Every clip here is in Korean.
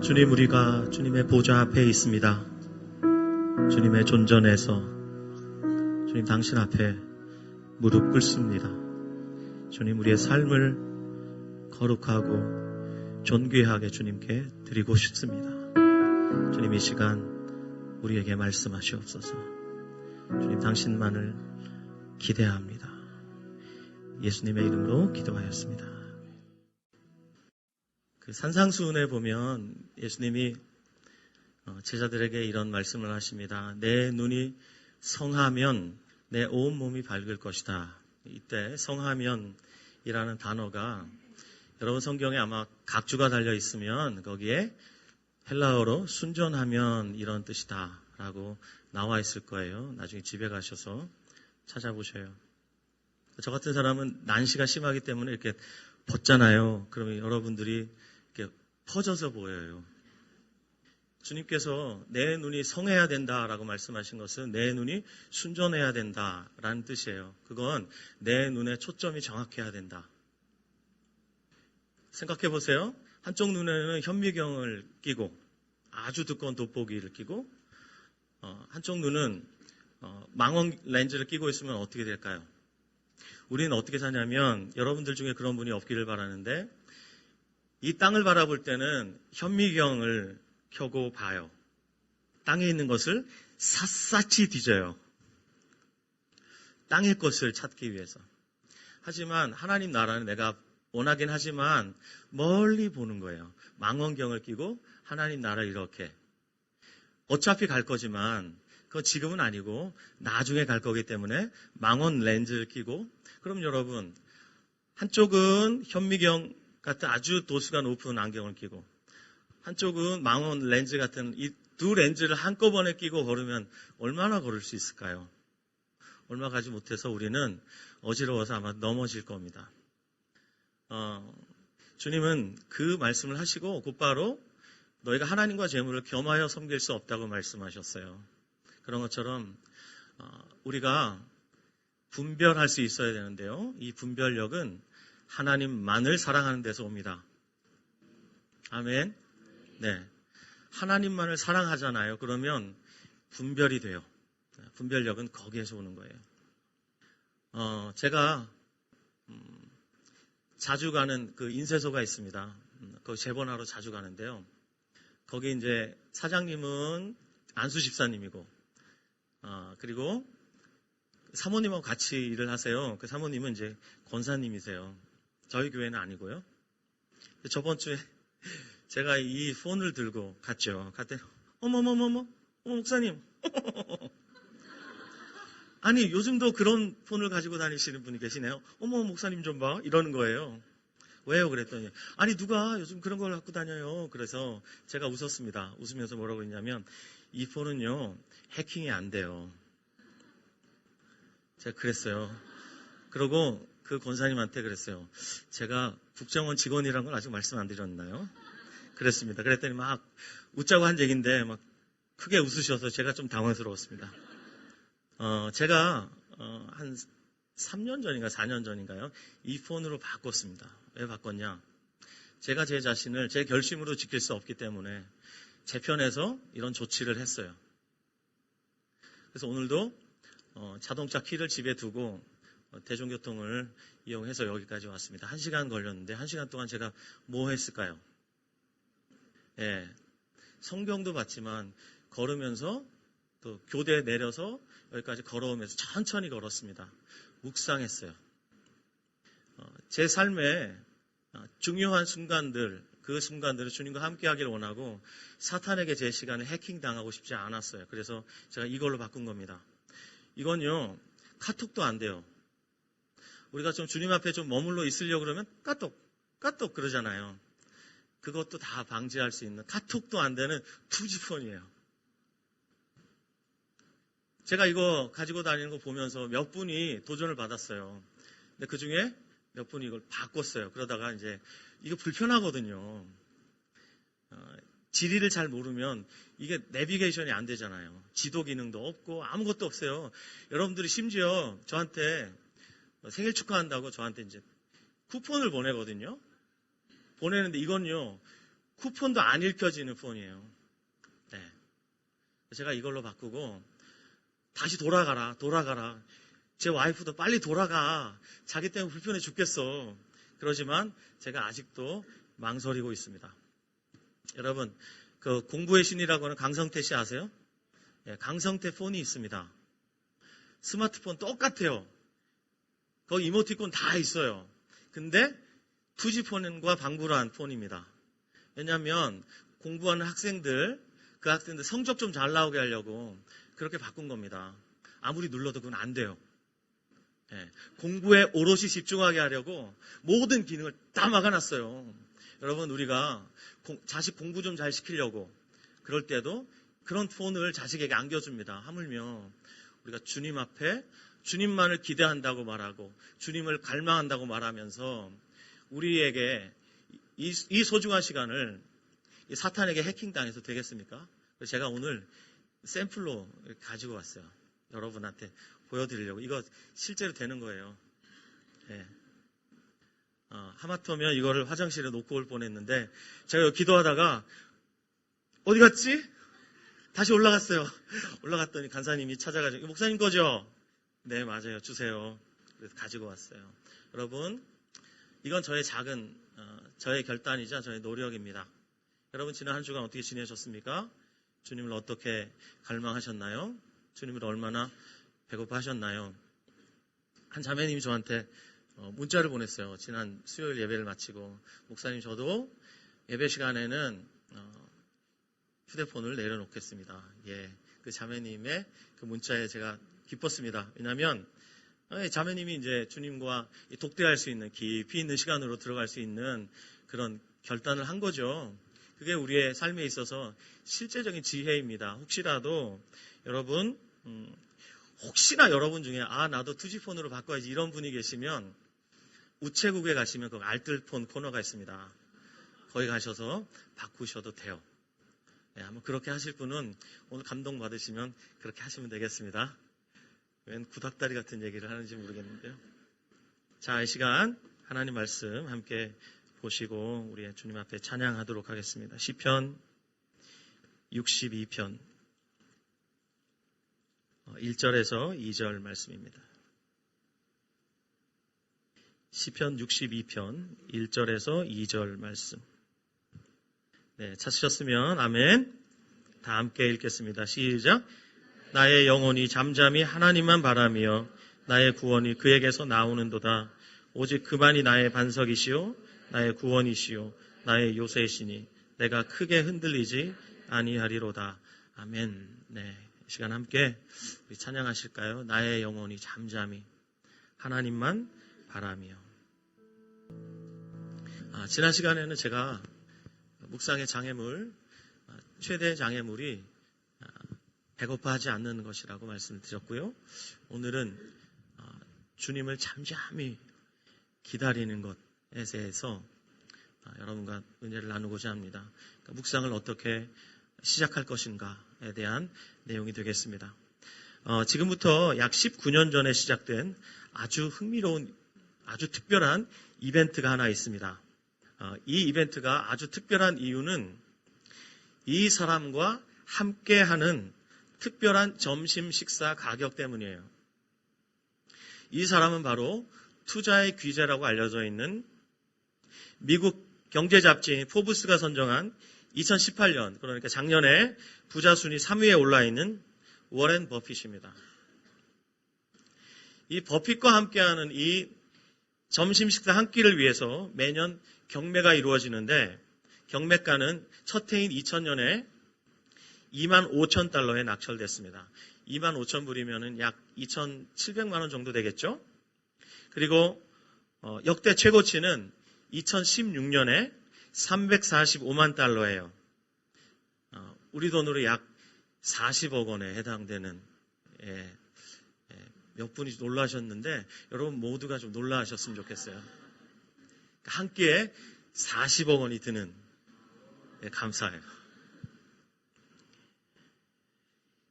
주님, 우리가 주님의 보좌 앞에 있습니다. 주님의 존전에서 주님 당신 앞에 무릎 꿇습니다. 주님, 우리의 삶을 거룩하고 존귀하게 주님께 드리고 싶습니다. 주님, 이 시간 우리에게 말씀하시옵소서. 주님, 당신만을 기대합니다. 예수님의 이름으로 기도하였습니다. 그 산상수훈에 보면 예수님이 제자들에게 이런 말씀을 하십니다. 내 눈이 성하면 내 온몸이 밝을 것이다. 이때 성하면이라는 단어가 여러분 성경에 아마 각주가 달려 있으면 거기에 헬라어로 순전하면 이런 뜻이다 라고 나와 있을 거예요. 나중에 집에 가셔서 찾아보셔요. 저 같은 사람은 난시가 심하기 때문에 이렇게 벗잖아요. 그러면 여러분들이 이렇게 퍼져서 보여요. 주님께서 내 눈이 성해야 된다라고 말씀하신 것은 내 눈이 순전해야 된다라는 뜻이에요. 그건 내 눈의 초점이 정확해야 된다. 생각해 보세요. 한쪽 눈에는 현미경을 끼고 아주 두꺼운 돋보기를 끼고 한쪽 눈은 망원 렌즈를 끼고 있으면 어떻게 될까요? 우리는 어떻게 사냐면 여러분들 중에 그런 분이 없기를 바라는데 이 땅을 바라볼 때는 현미경을 켜고 봐요. 땅에 있는 것을 샅샅이 뒤져요. 땅의 것을 찾기 위해서. 하지만 하나님 나라는 내가 원하긴 하지만 멀리 보는 거예요. 망원경을 끼고 하나님 나라 이렇게. 어차피 갈 거지만 그거 지금은 아니고 나중에 갈 거기 때문에 망원 렌즈를 끼고 그럼 여러분 한쪽은 현미경 같은 아주 도수가 높은 안경을 끼고 한쪽은 망원 렌즈 같은 이 두 렌즈를 한꺼번에 끼고 걸으면 얼마나 걸을 수 있을까요? 얼마 가지 못해서 우리는 어지러워서 아마 넘어질 겁니다. 주님은 그 말씀을 하시고 곧바로 너희가 하나님과 재물을 겸하여 섬길 수 없다고 말씀하셨어요. 그런 것처럼 우리가 분별할 수 있어야 되는데요. 이 분별력은 하나님만을 사랑하는 데서 옵니다. 아멘. 네. 하나님만을 사랑하잖아요. 그러면 분별이 돼요. 분별력은 거기에서 오는 거예요. 제가 자주 가는 그 인쇄소가 있습니다. 거기 재본하러 자주 가는데요. 거기 이제 사장님은 안수 집사님이고, 그리고 사모님하고 같이 일을 하세요. 그 사모님은 이제 권사님이세요. 저희 교회는 아니고요. 저번 주에 제가 이 폰을 들고 갔죠. 갔더니 어머 목사님. 아니 요즘도 그런 폰을 가지고 다니시는 분이 계시네요. 어머 목사님 좀 봐. 이러는 거예요. 왜요? 그랬더니 아니 누가 요즘 그런 걸 갖고 다녀요. 그래서 제가 웃었습니다. 웃으면서 뭐라고 했냐면 이 폰은요 해킹이 안 돼요. 제가 그랬어요. 그러고 그 권사님한테 그랬어요. 제가 국정원 직원이라는 걸 아직 말씀 안 드렸나요? 그랬습니다. 그랬더니 막 웃자고 한 얘기인데 막 크게 웃으셔서 제가 좀 당황스러웠습니다. 제가 한 3년 전인가 4년 전인가요? 이 폰으로 바꿨습니다. 왜 바꿨냐? 제가 제 자신을 제 결심으로 지킬 수 없기 때문에 제 편에서 이런 조치를 했어요. 그래서 오늘도 자동차 키를 집에 두고 대중교통을 이용해서 여기까지 왔습니다. 1시간 걸렸는데 1시간 동안 제가 뭐 했을까요? 예, 성경도 봤지만 걸으면서 또 교대에 내려서 여기까지 걸어오면서 천천히 걸었습니다. 묵상했어요. 제 삶에 중요한 순간들, 그 순간들을 주님과 함께 하기를 원하고 사탄에게 제 시간을 해킹당하고 싶지 않았어요. 그래서 제가 이걸로 바꾼 겁니다. 이건요, 카톡도 안 돼요. 우리가 좀 주님 앞에 좀 머물러 있으려고 그러면 까똑 그러잖아요. 그것도 다 방지할 수 있는 카톡도 안 되는 투지폰이에요. 제가 이거 가지고 다니는 거 보면서 몇 분이 도전을 받았어요. 근데 그 중에 몇 분이 이걸 바꿨어요. 그러다가 이제 이거 불편하거든요. 지리를 잘 모르면 이게 내비게이션이 안 되잖아요. 지도 기능도 없고 아무것도 없어요. 여러분들이 심지어 저한테 생일 축하한다고 저한테 이제 쿠폰을 보내거든요. 보내는데 이건요, 쿠폰도 안 읽혀지는 폰이에요. 네. 제가 이걸로 바꾸고 다시 돌아가라. 제 와이프도 빨리 돌아가. 자기 때문에 불편해 죽겠어. 그러지만 제가 아직도 망설이고 있습니다. 여러분, 그 공부의 신이라고 하는 강성태 씨 아세요? 예, 강성태 폰이 있습니다. 스마트폰 똑같아요. 거기 이모티콘 다 있어요. 근데 투지폰과 방불한 폰입니다. 왜냐하면 공부하는 학생들, 그 학생들 성적 좀 잘 나오게 하려고 그렇게 바꾼 겁니다. 아무리 눌러도 그건 안 돼요. 예, 공부에 오롯이 집중하게 하려고 모든 기능을 다 막아놨어요. 여러분, 우리가 자식 공부 좀 잘 시키려고 그럴 때도 그런 폰을 자식에게 안겨줍니다. 하물며 우리가 주님 앞에 주님만을 기대한다고 말하고 주님을 갈망한다고 말하면서 우리에게 이 소중한 시간을 사탄에게 해킹당해서 되겠습니까? 그래서 제가 오늘 샘플로 가지고 왔어요. 여러분한테 보여드리려고. 이거 실제로 되는 거예요. 네. 하마터면 이거를 화장실에 놓고 올 뻔했는데 제가 기도하다가 어디 갔지? 다시 올라갔어요. 올라갔더니 간사님이 찾아가지고 목사님 거죠? 네, 맞아요. 주세요. 그래서 가지고 왔어요. 여러분, 이건 저의 작은 저의 결단이자 저의 노력입니다. 여러분, 지난 한 주간 어떻게 지내셨습니까? 주님을 어떻게 갈망하셨나요? 주님을 얼마나 배고파하셨나요? 한 자매님이 저한테 문자를 보냈어요. 지난 수요일 예배를 마치고 목사님, 저도 예배 시간에는 휴대폰을 내려놓겠습니다. 예, 그 자매님의 그 문자에 제가 기뻤습니다. 왜냐하면 자매님이 이제 주님과 독대할 수 있는 깊이 있는 시간으로 들어갈 수 있는 그런 결단을 한 거죠. 그게 우리의 삶에 있어서 실제적인 지혜입니다. 혹시라도 여러분, 혹시나 여러분 중에 나도 투지폰으로 바꿔야지 이런 분이 계시면 우체국에 가시면 그 알뜰폰 코너가 있습니다. 거기 가셔서 바꾸셔도 돼요. 네, 한번 그렇게 하실 분은 오늘 감동 받으시면 그렇게 하시면 되겠습니다. 웬 구닥다리 같은 얘기를 하는지 모르겠는데요. 자, 이 시간 하나님 말씀 함께 보시고 우리 주님 앞에 찬양하도록 하겠습니다. 시편 62편 1절에서 2절 말씀입니다. 시편 62편 1절에서 2절 말씀. 네, 찾으셨으면 아멘. 다 함께 읽겠습니다. 시작. 나의 영혼이 잠잠히 하나님만 바라며 나의 구원이 그에게서 나오는도다. 오직 그만이 나의 반석이시요 나의 구원이시요 나의 요새이시니 내가 크게 흔들리지 아니하리로다. 아멘. 네, 이 시간 함께 우리 찬양하실까요? 나의 영혼이 잠잠히 하나님만 바라며. 지난 시간에는 제가 묵상의 장애물, 최대 장애물이 배고파하지 않는 것이라고 말씀을 드렸고요. 오늘은 주님을 잠잠히 기다리는 것에 대해서 여러분과 은혜를 나누고자 합니다. 그러니까 묵상을 어떻게 시작할 것인가에 대한 내용이 되겠습니다. 지금부터 약 19년 전에 시작된 아주 흥미로운, 아주 특별한 이벤트가 하나 있습니다. 이 이벤트가 아주 특별한 이유는 이 사람과 함께하는 특별한 점심 식사 가격 때문이에요. 이 사람은 바로 투자의 귀재라고 알려져 있는 미국 경제 잡지인 포브스가 선정한 2018년, 그러니까 작년에 부자 순위 3위에 올라 있는 워렌 버핏입니다. 이 버핏과 함께하는 이 점심 식사 한 끼를 위해서 매년 경매가 이루어지는데 경매가는 첫 해인 2000년에 25,000달러에 낙찰됐습니다. 25,000불이면 약 2,700만 원 정도 되겠죠? 그리고 역대 최고치는 2016년에 345만 달러예요. 우리 돈으로 약 40억 원에 해당되는, 몇 분이 놀라셨는데 여러분 모두가 좀 놀라셨으면 좋겠어요. 한 끼에 40억 원이 드는, 감사해요.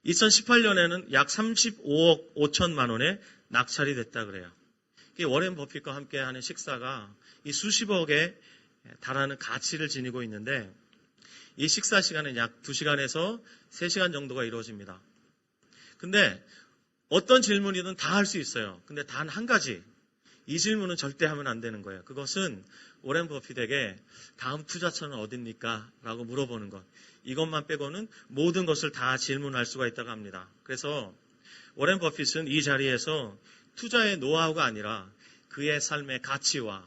2018년에는 약 35억 5천만 원에 낙찰이 됐다 그래요. 워렌 버핏과 함께하는 식사가 이 수십억에 달하는 가치를 지니고 있는데 이 식사 시간은 약 2시간에서 3시간 정도가 이루어집니다. 근데 어떤 질문이든 다 할 수 있어요. 근데 단 한 가지, 이 질문은 절대 하면 안 되는 거예요. 그것은 워렌 버핏에게 다음 투자처는 어딥니까? 라고 물어보는 것. 이것만 빼고는 모든 것을 다 질문할 수가 있다고 합니다. 그래서 워렌 버핏은 이 자리에서 투자의 노하우가 아니라 그의 삶의 가치와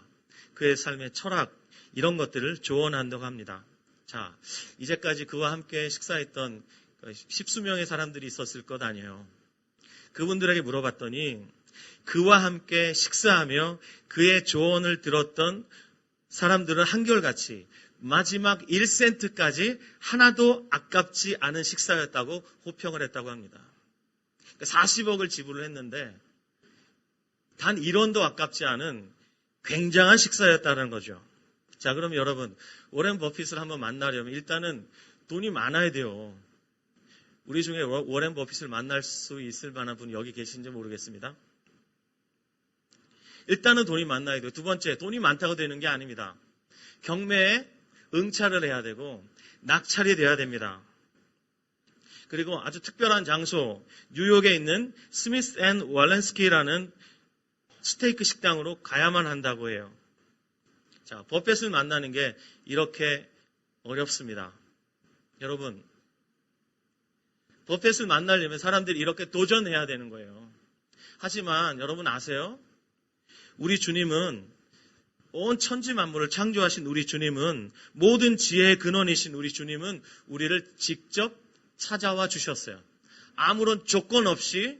그의 삶의 철학, 이런 것들을 조언한다고 합니다. 자, 이제까지 그와 함께 식사했던 10수명의 사람들이 있었을 것 아니에요. 그분들에게 물어봤더니 그와 함께 식사하며 그의 조언을 들었던 사람들은 한결같이 마지막 1센트까지 하나도 아깝지 않은 식사였다고 호평을 했다고 합니다. 40억을 지불을 했는데 단 1원도 아깝지 않은 굉장한 식사였다는 거죠. 자, 그럼 여러분, 워렌 버핏을 한번 만나려면 일단은 돈이 많아야 돼요. 우리 중에 워렌 버핏을 만날 수 있을 만한 분이 여기 계신지 모르겠습니다. 일단은 돈이 많아야 돼요. 두 번째, 돈이 많다고 되는 게 아닙니다. 경매에 응찰을 해야 되고 낙찰이 돼야 됩니다. 그리고 아주 특별한 장소, 뉴욕에 있는 스미스 앤 월렌스키라는 스테이크 식당으로 가야만 한다고 해요. 자, 버핏을 만나는 게 이렇게 어렵습니다. 여러분, 버핏을 만나려면 사람들이 이렇게 도전해야 되는 거예요. 하지만 여러분 아세요? 우리 주님은, 온 천지 만물을 창조하신 우리 주님은, 모든 지혜의 근원이신 우리 주님은 우리를 직접 찾아와 주셨어요. 아무런 조건 없이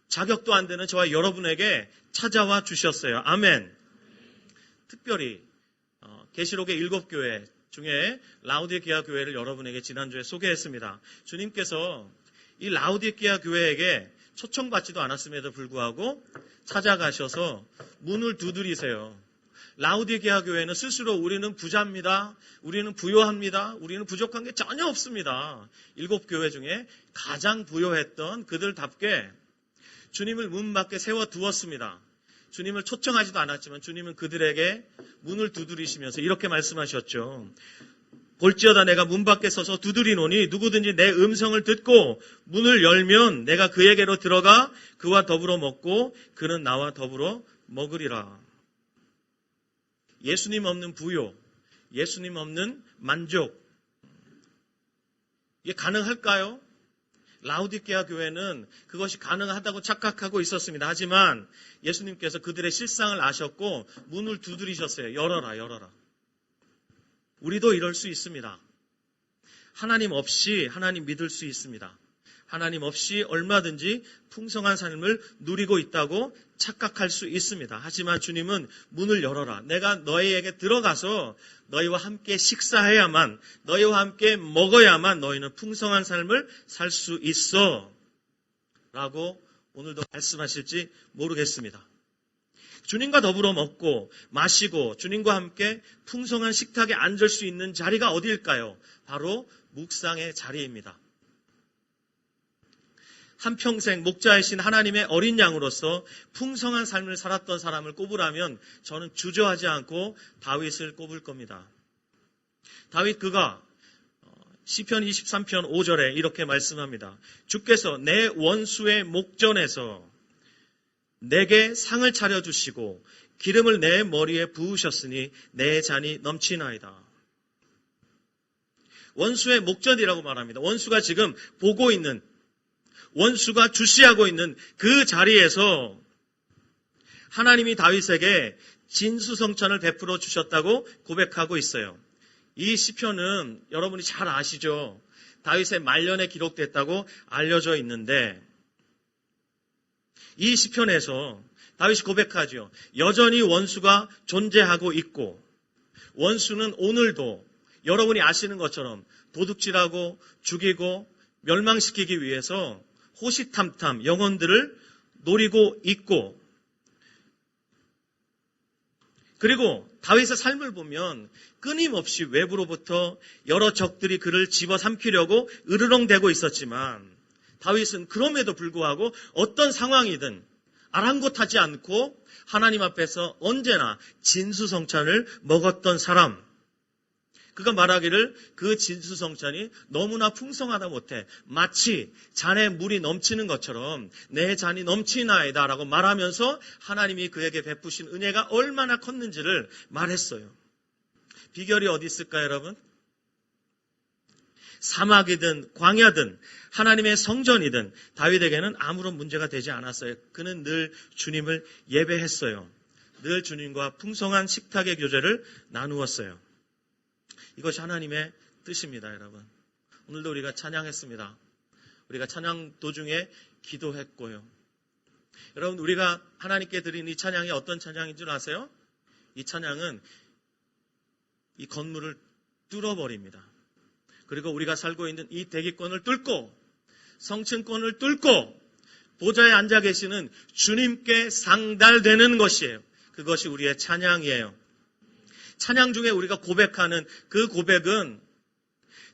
자격도 안 되는 저와 여러분에게 찾아와 주셨어요. 아멘. 특별히 계시록의 7교회 중에 라우디게아 교회를 여러분에게 지난주에 소개했습니다. 주님께서 이 라우디게아 교회에게 초청받지도 않았음에도 불구하고 찾아가셔서 문을 두드리세요. 라우디게아 교회는 스스로 우리는 부자입니다. 우리는 부요합니다. 우리는 부족한 게 전혀 없습니다. 7교회 중에 가장 부요했던 그들답게 주님을 문 밖에 세워두었습니다. 주님을 초청하지도 않았지만 주님은 그들에게 문을 두드리시면서 이렇게 말씀하셨죠. 볼지어다 내가 문 밖에 서서 두드리노니 누구든지 내 음성을 듣고 문을 열면 내가 그에게로 들어가 그와 더불어 먹고 그는 나와 더불어 먹으리라. 예수님 없는 부요, 예수님 없는 만족, 이게 가능할까요? 라우디게아 교회는 그것이 가능하다고 착각하고 있었습니다. 하지만 예수님께서 그들의 실상을 아셨고 문을 두드리셨어요. 열어라, 열어라. 우리도 이럴 수 있습니다. 하나님 없이 하나님 믿을 수 있습니다. 하나님 없이 얼마든지 풍성한 삶을 누리고 있다고 착각할 수 있습니다. 하지만 주님은 문을 열어라. 내가 너희에게 들어가서 너희와 함께 식사해야만, 너희와 함께 먹어야만 너희는 풍성한 삶을 살 수 있어. 라고 오늘도 말씀하실지 모르겠습니다. 주님과 더불어 먹고 마시고 주님과 함께 풍성한 식탁에 앉을 수 있는 자리가 어디일까요? 바로 묵상의 자리입니다. 한평생 목자이신 하나님의 어린 양으로서 풍성한 삶을 살았던 사람을 꼽으라면 저는 주저하지 않고 다윗을 꼽을 겁니다. 다윗 그가 시편 23편 5절에 이렇게 말씀합니다. 주께서 내 원수의 목전에서 내게 상을 차려주시고 기름을 내 머리에 부으셨으니 내 잔이 넘치나이다. 원수의 목전이라고 말합니다. 원수가 지금 보고 있는, 원수가 주시하고 있는 그 자리에서 하나님이 다윗에게 진수성찬을 베풀어 주셨다고 고백하고 있어요. 이 시편은 여러분이 잘 아시죠? 다윗의 말년에 기록됐다고 알려져 있는데 이 시편에서 다윗이 고백하죠. 여전히 원수가 존재하고 있고 원수는 오늘도 여러분이 아시는 것처럼 도둑질하고 죽이고 멸망시키기 위해서 호시탐탐 영혼들을 노리고 있고, 그리고 다윗의 삶을 보면 끊임없이 외부로부터 여러 적들이 그를 집어삼키려고 으르렁대고 있었지만 다윗은 그럼에도 불구하고 어떤 상황이든 아랑곳하지 않고 하나님 앞에서 언제나 진수성찬을 먹었던 사람, 그가 말하기를 그 진수성찬이 너무나 풍성하다 못해 마치 잔에 물이 넘치는 것처럼 내 잔이 넘치나이다 라고 말하면서 하나님이 그에게 베푸신 은혜가 얼마나 컸는지를 말했어요. 비결이 어디 있을까요, 여러분? 사막이든 광야든 하나님의 성전이든 다윗에게는 아무런 문제가 되지 않았어요. 그는 늘 주님을 예배했어요. 늘 주님과 풍성한 식탁의 교제를 나누었어요. 이것이 하나님의 뜻입니다, 여러분. 오늘도 우리가 찬양했습니다. 우리가 찬양 도중에 기도했고요. 여러분, 우리가 하나님께 드린 이 찬양이 어떤 찬양인 줄 아세요? 이 찬양은 이 건물을 뚫어버립니다. 그리고 우리가 살고 있는 이 대기권을 뚫고 성층권을 뚫고 보좌에 앉아 계시는 주님께 상달되는 것이에요. 그것이 우리의 찬양이에요. 찬양 중에 우리가 고백하는 그 고백은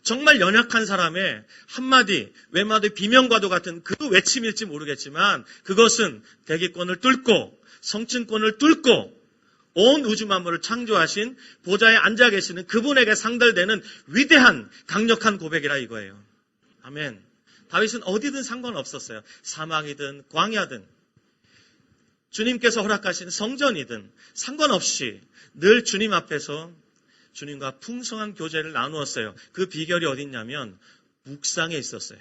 정말 연약한 사람의 한마디, 외마디 비명과도 같은 그 외침일지 모르겠지만 그것은 대기권을 뚫고 성층권을 뚫고 온 우주 만물을 창조하신 보좌에 앉아 계시는 그분에게 상달되는 위대한 강력한 고백이라 이거예요. 아멘. 다윗은 어디든 상관없었어요. 사막이든 광야든 주님께서 허락하신 성전이든 상관없이 늘 주님 앞에서 주님과 풍성한 교제를 나누었어요. 그 비결이 어디 있냐면 묵상에 있었어요.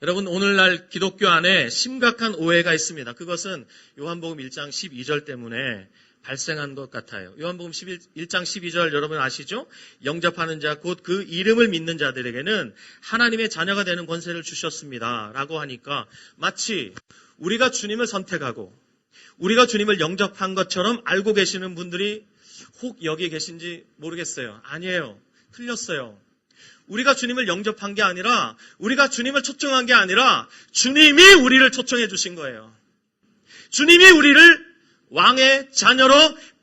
여러분, 오늘날 기독교 안에 심각한 오해가 있습니다. 그것은 요한복음 1장 12절 때문에 발생한 것 같아요. 요한복음 1장 12절 여러분 아시죠? 영접하는 자 곧 그 이름을 믿는 자들에게는 하나님의 자녀가 되는 권세를 주셨습니다 라고 하니까 마치 우리가 주님을 선택하고 우리가 주님을 영접한 것처럼 알고 계시는 분들이 혹 여기 계신지 모르겠어요. 아니에요. 틀렸어요. 우리가 주님을 영접한 게 아니라 우리가 주님을 초청한 게 아니라 주님이 우리를 초청해 주신 거예요. 주님이 우리를 왕의 자녀로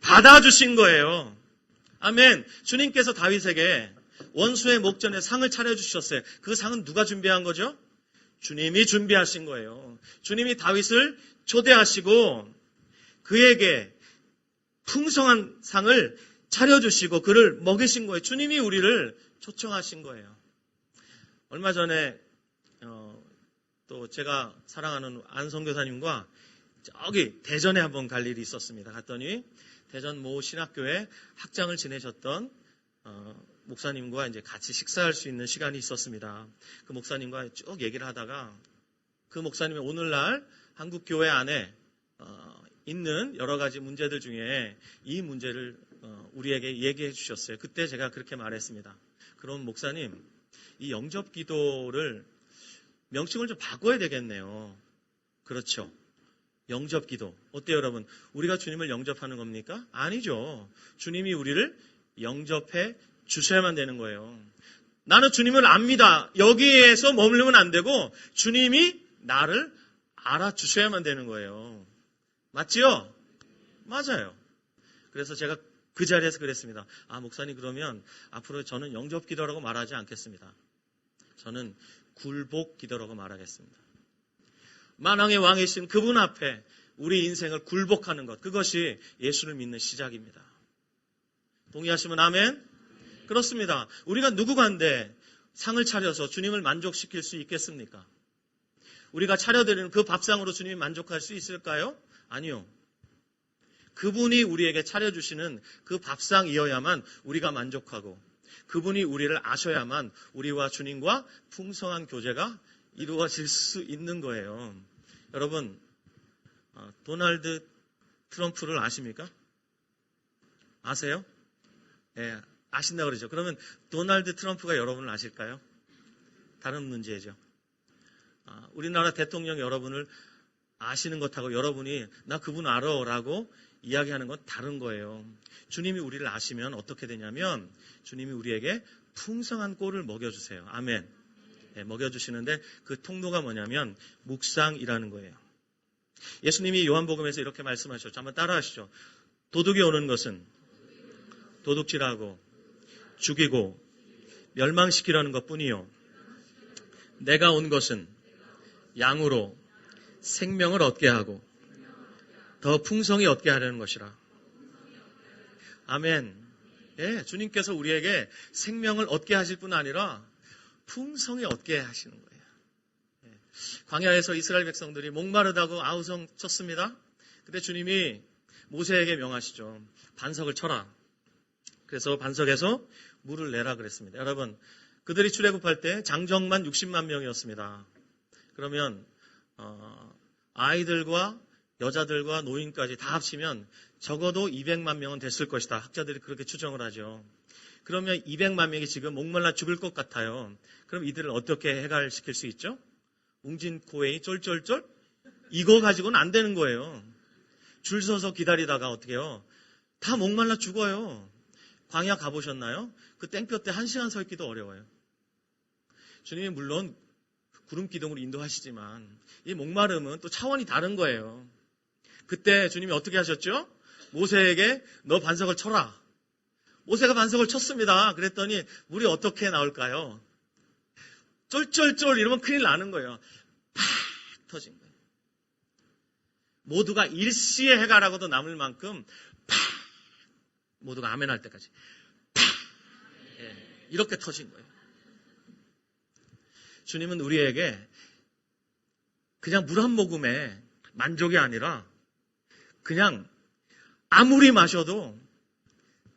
받아주신 거예요. 아멘. 주님께서 다윗에게 원수의 목전에 상을 차려주셨어요. 그 상은 누가 준비한 거죠? 주님이 준비하신 거예요. 주님이 다윗을 초대하시고 그에게 풍성한 상을 차려주시고 그를 먹이신 거예요. 주님이 우리를 초청하신 거예요. 얼마 전에 또 제가 사랑하는 안 선교사님과 저기 대전에 한번 갈 일이 있었습니다. 갔더니 대전 모 신학교에 학장을 지내셨던 목사님과 이제 같이 식사할 수 있는 시간이 있었습니다. 그 목사님과 쭉 얘기를 하다가 그 목사님이 오늘날 한국 교회 안에 있는 여러 가지 문제들 중에 이 문제를 우리에게 얘기해 주셨어요. 그때 제가 그렇게 말했습니다. 그럼 목사님, 이 영접 기도를 명칭을 좀 바꿔야 되겠네요. 그렇죠. 영접 기도. 어때요, 여러분? 우리가 주님을 영접하는 겁니까? 아니죠. 주님이 우리를 영접해 주셔야만 되는 거예요. 나는 주님을 압니다. 여기에서 머물면 안 되고 주님이 나를 알아주셔야만 되는 거예요. 맞지요? 맞아요. 그래서 제가 그 자리에서 그랬습니다. 목사님, 그러면 앞으로 저는 영접 기도라고 말하지 않겠습니다. 저는 굴복 기도라고 말하겠습니다. 만왕의 왕이신 그분 앞에 우리 인생을 굴복하는 것, 그것이 예수를 믿는 시작입니다. 동의하시면 아멘? 그렇습니다. 우리가 누구간데 상을 차려서 주님을 만족시킬 수 있겠습니까? 우리가 차려드리는 그 밥상으로 주님이 만족할 수 있을까요? 아니요. 그분이 우리에게 차려주시는 그 밥상이어야만 우리가 만족하고 그분이 우리를 아셔야만 우리와 주님과 풍성한 교제가 이루어질 수 있는 거예요. 여러분, 도널드 트럼프를 아십니까? 아세요? 예, 아신다고 그러죠. 그러면 도널드 트럼프가 여러분을 아실까요? 다른 문제죠. 우리나라 대통령 여러분을 아시는 것하고 여러분이 나 그분 알아 라고 이야기하는 건 다른 거예요. 주님이 우리를 아시면 어떻게 되냐면 주님이 우리에게 풍성한 꼴을 먹여주세요. 아멘. 네, 먹여주시는데 그 통로가 뭐냐면 묵상이라는 거예요. 예수님이 요한복음에서 이렇게 말씀하셨죠. 한번 따라하시죠. 도둑이 오는 것은 도둑질하고 죽이고 멸망시키려는 것뿐이요. 내가 온 것은 양으로 생명을 얻게 하고 더 풍성히 얻게 하려는 것이라. 아멘. 예, 주님께서 우리에게 생명을 얻게 하실 뿐 아니라 풍성히 얻게 하시는 거예요. 예, 광야에서 이스라엘 백성들이 목마르다고 아우성 쳤습니다. 근데 주님이 모세에게 명하시죠. 반석을 쳐라. 그래서 반석에서 물을 내라 그랬습니다. 여러분, 그들이 출애굽할 때 장정만 60만 명이었습니다. 그러면 아이들과 여자들과 노인까지 다 합치면 적어도 200만 명은 됐을 것이다. 학자들이 그렇게 추정을 하죠. 그러면 200만 명이 지금 목말라 죽을 것 같아요. 그럼 이들을 어떻게 해갈시킬 수 있죠? 웅진코웨이 쫄쫄쫄? 이거 가지고는 안 되는 거예요. 줄 서서 기다리다가 어떻게 해요? 다 목말라 죽어요. 광야 가보셨나요? 그 땡볕 때 1시간 서 있기도 어려워요. 주님이 물론 구름 기둥으로 인도하시지만 이 목마름은 또 차원이 다른 거예요. 그때 주님이 어떻게 하셨죠? 모세에게 너 반석을 쳐라. 모세가 반석을 쳤습니다. 그랬더니 물이 어떻게 나올까요? 쫄쫄쫄 이러면 큰일 나는 거예요. 팍 터진 거예요. 모두가 일시에 해가라고도 남을 만큼 팍 모두가 아멘 할 때까지 팍 예, 이렇게 터진 거예요. 주님은 우리에게 그냥 물 한 모금에 만족이 아니라 그냥 아무리 마셔도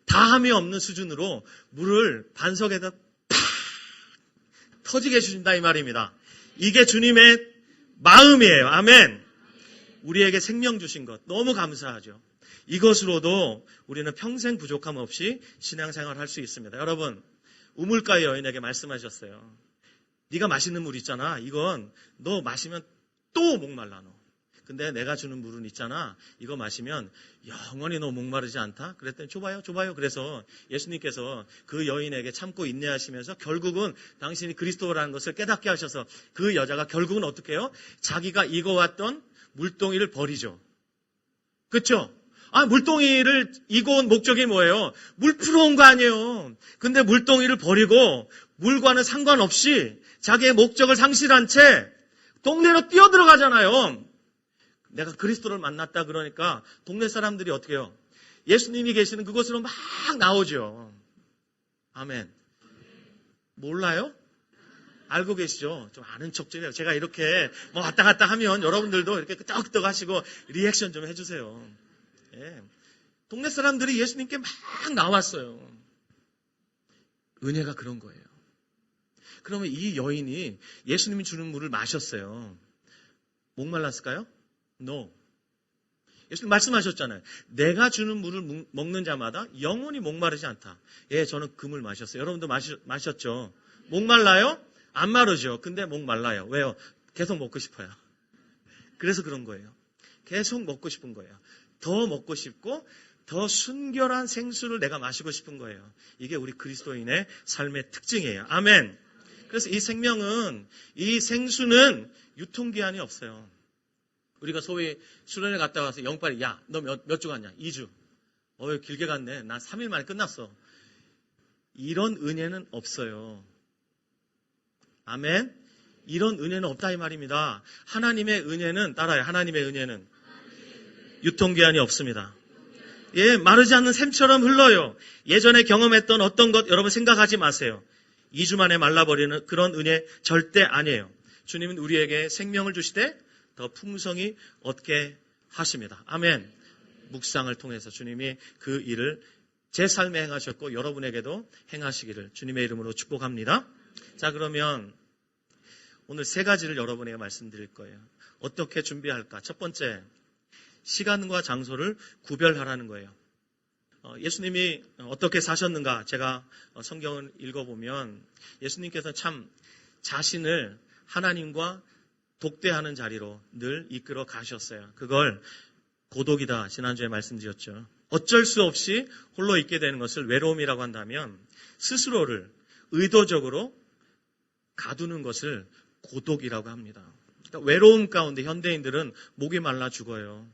다함이 없는 수준으로 물을 반석에다 팍 터지게 해주신다 이 말입니다. 이게 주님의 마음이에요. 아멘. 우리에게 생명 주신 것 너무 감사하죠. 이것으로도 우리는 평생 부족함 없이 신앙생활을 할 수 있습니다. 여러분, 우물가의 여인에게 말씀하셨어요. 네가 마시는 물 있잖아. 이건 너 마시면 또 목말라 너. 근데 내가 주는 물은 있잖아. 이거 마시면 영원히 너 목마르지 않다. 그랬더니 줘봐요. 그래서 예수님께서 그 여인에게 참고 인내하시면서 결국은 당신이 그리스도라는 것을 깨닫게 하셔서 그 여자가 결국은 어떻게 해요? 자기가 익어왔던 물동이를 버리죠. 그렇죠? 물동이를 익어온 목적이 뭐예요? 물 풀어온 거 아니에요. 근데 물동이를 버리고 물과는 상관없이 자기의 목적을 상실한 채 동네로 뛰어들어가잖아요. 내가 그리스도를 만났다 그러니까 동네 사람들이 어떻게 해요? 예수님이 계시는 그곳으로 막 나오죠. 아멘. 몰라요? 알고 계시죠? 좀 아는 척 좀 해요. 제가 이렇게 왔다 갔다 하면 여러분들도 이렇게 끄떡끄떡 하시고 리액션 좀 해주세요. 예. 동네 사람들이 예수님께 막 나왔어요. 은혜가 그런 거예요. 그러면 이 여인이 예수님이 주는 물을 마셨어요. 목말랐을까요? No. 예수님 말씀하셨잖아요. 내가 주는 물을 먹는 자마다 영원히 목마르지 않다. 예, 저는 그 물 마셨어요. 여러분도 마셨죠? 목말라요? 안 마르죠. 근데 목말라요. 왜요? 계속 먹고 싶어요. 그래서 그런 거예요. 계속 먹고 싶은 거예요. 더 먹고 싶고 더 순결한 생수를 내가 마시고 싶은 거예요. 이게 우리 그리스도인의 삶의 특징이에요. 아멘. 그래서 이 생명은, 이 생수는 유통기한이 없어요. 우리가 소위 수련회 갔다 와서 영빨이 야, 너 몇 주 갔냐? 2주. 길게 갔네. 나 3일 만에 끝났어. 이런 은혜는 없어요. 아멘. 이런 은혜는 없다 이 말입니다. 하나님의 은혜는 따라요. 하나님의 은혜는 유통기한이 없습니다. 예, 마르지 않는 샘처럼 흘러요. 예전에 경험했던 어떤 것 여러분 생각하지 마세요. 2주 만에 말라버리는 그런 은혜 절대 아니에요. 주님은 우리에게 생명을 주시되 더 풍성히 얻게 하십니다. 아멘. 묵상을 통해서 주님이 그 일을 제 삶에 행하셨고 여러분에게도 행하시기를 주님의 이름으로 축복합니다. 자, 그러면 오늘 3가지를 여러분에게 말씀드릴 거예요. 어떻게 준비할까? 첫 번째, 시간과 장소를 구별하라는 거예요. 예수님이 어떻게 사셨는가? 제가 성경을 읽어보면 예수님께서 참 자신을 하나님과 독대하는 자리로 늘 이끌어 가셨어요. 그걸 고독이다 지난주에 말씀드렸죠. 어쩔 수 없이 홀로 있게 되는 것을 외로움이라고 한다면 스스로를 의도적으로 가두는 것을 고독이라고 합니다. 그러니까 외로움 가운데 현대인들은 목이 말라 죽어요.